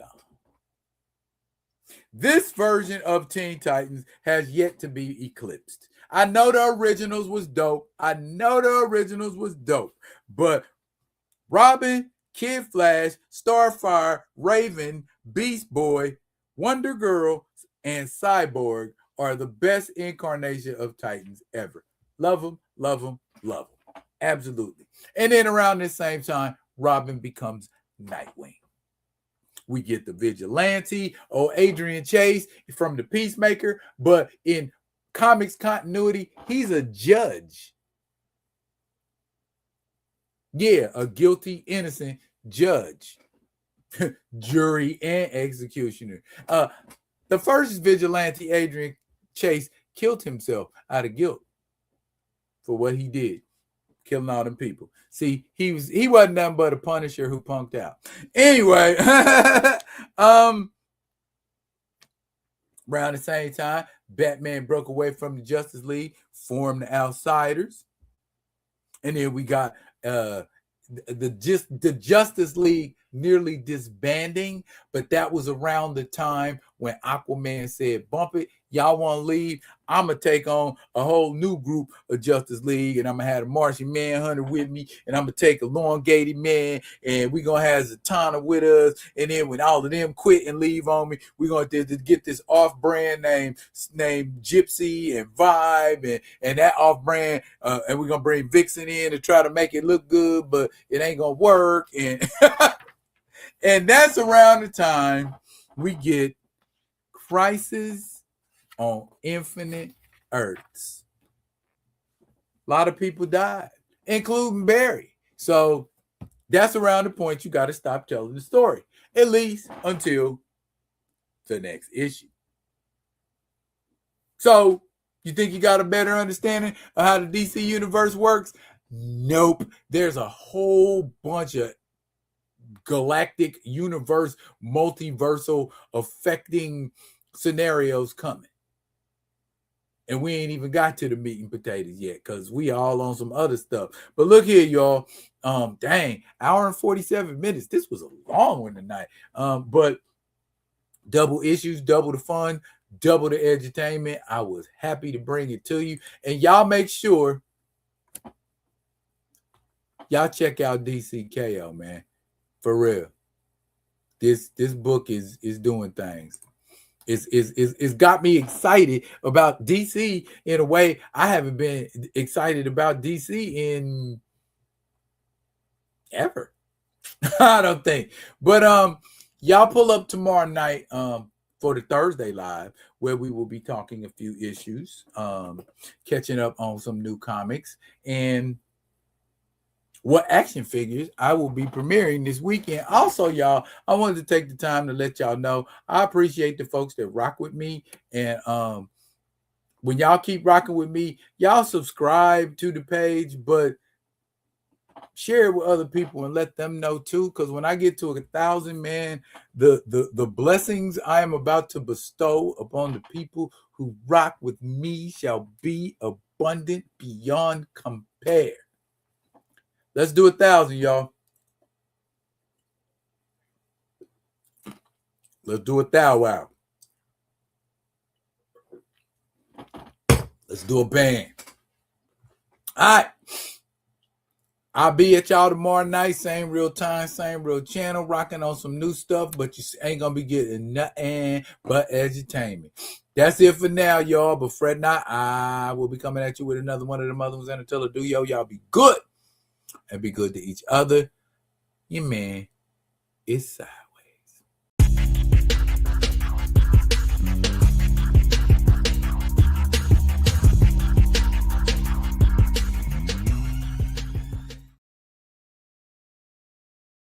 A: This version of Teen Titans has yet to be eclipsed. I know the originals was dope. But Robin, Kid Flash, Starfire, Raven, Beast Boy, Wonder Girl, and Cyborg are the best incarnation of Titans ever. Love them, love them, love them. Absolutely. And then around this same time, Robin becomes Nightwing. We get the vigilante, Adrian Chase from the Peacemaker, but in comics continuity, he's a judge. Yeah, a guilty, innocent judge, jury, and executioner. The first vigilante, Adrian Chase, killed himself out of guilt for what he did, killing all them people. See, he wasn't nothing but a Punisher who punked out. Anyway, around the same time, Batman broke away from the Justice League, formed the Outsiders, and then we got the Justice League nearly disbanding, but that was around the time when Aquaman said, "Bump it, y'all want to leave? I'm gonna take on a whole new group of Justice League, and I'm gonna have the Martian Manhunter with me, and I'm gonna take Elongated Man, and we're gonna have Zatanna with us, and then when all of them quit and leave on me, we're gonna get this off-brand named Gypsy and Vibe, and that off-brand, and we're gonna bring Vixen in to try to make it look good, but it ain't gonna work." And and that's around the time we get Crisis on Infinite Earths. A lot of people died, including Barry. So that's around the point you got to stop telling the story, at least until the next issue. So you think you got a better understanding of how the DC universe works? Nope. There's a whole bunch of galactic universe, multiversal affecting scenarios coming. And we ain't even got to the meat and potatoes yet because we all on some other stuff. But look here, y'all. Dang, hour and 47 minutes. This was a long one tonight. But double issues, double the fun, double the edutainment. I was happy to bring it to you. And y'all make sure y'all check out DCKO, man. For real. This book is doing things. It's got me excited about DC in a way I haven't been excited about DC in ever. I don't think. But y'all pull up tomorrow night for the Thursday live where we will be talking a few issues, catching up on some new comics, and what action figures I will be premiering this weekend. Also, y'all, I wanted to take the time to let y'all know I appreciate the folks that rock with me. And when y'all keep rocking with me, y'all subscribe to the page, but share it with other people and let them know too. Because when I get to 1,000, man, the blessings I am about to bestow upon the people who rock with me shall be abundant beyond compare. Let's do 1,000, y'all. Let's do 1,000. Wow. Let's do a band. All right. I'll be at y'all tomorrow night. Same real time, same real channel. Rocking on some new stuff, but you ain't going to be getting nothing but edutainment. That's it for now, y'all. But fret not. I will be coming at you with another one of them other ones. And until I do, y'all be good. And be good to each other. Your man is out.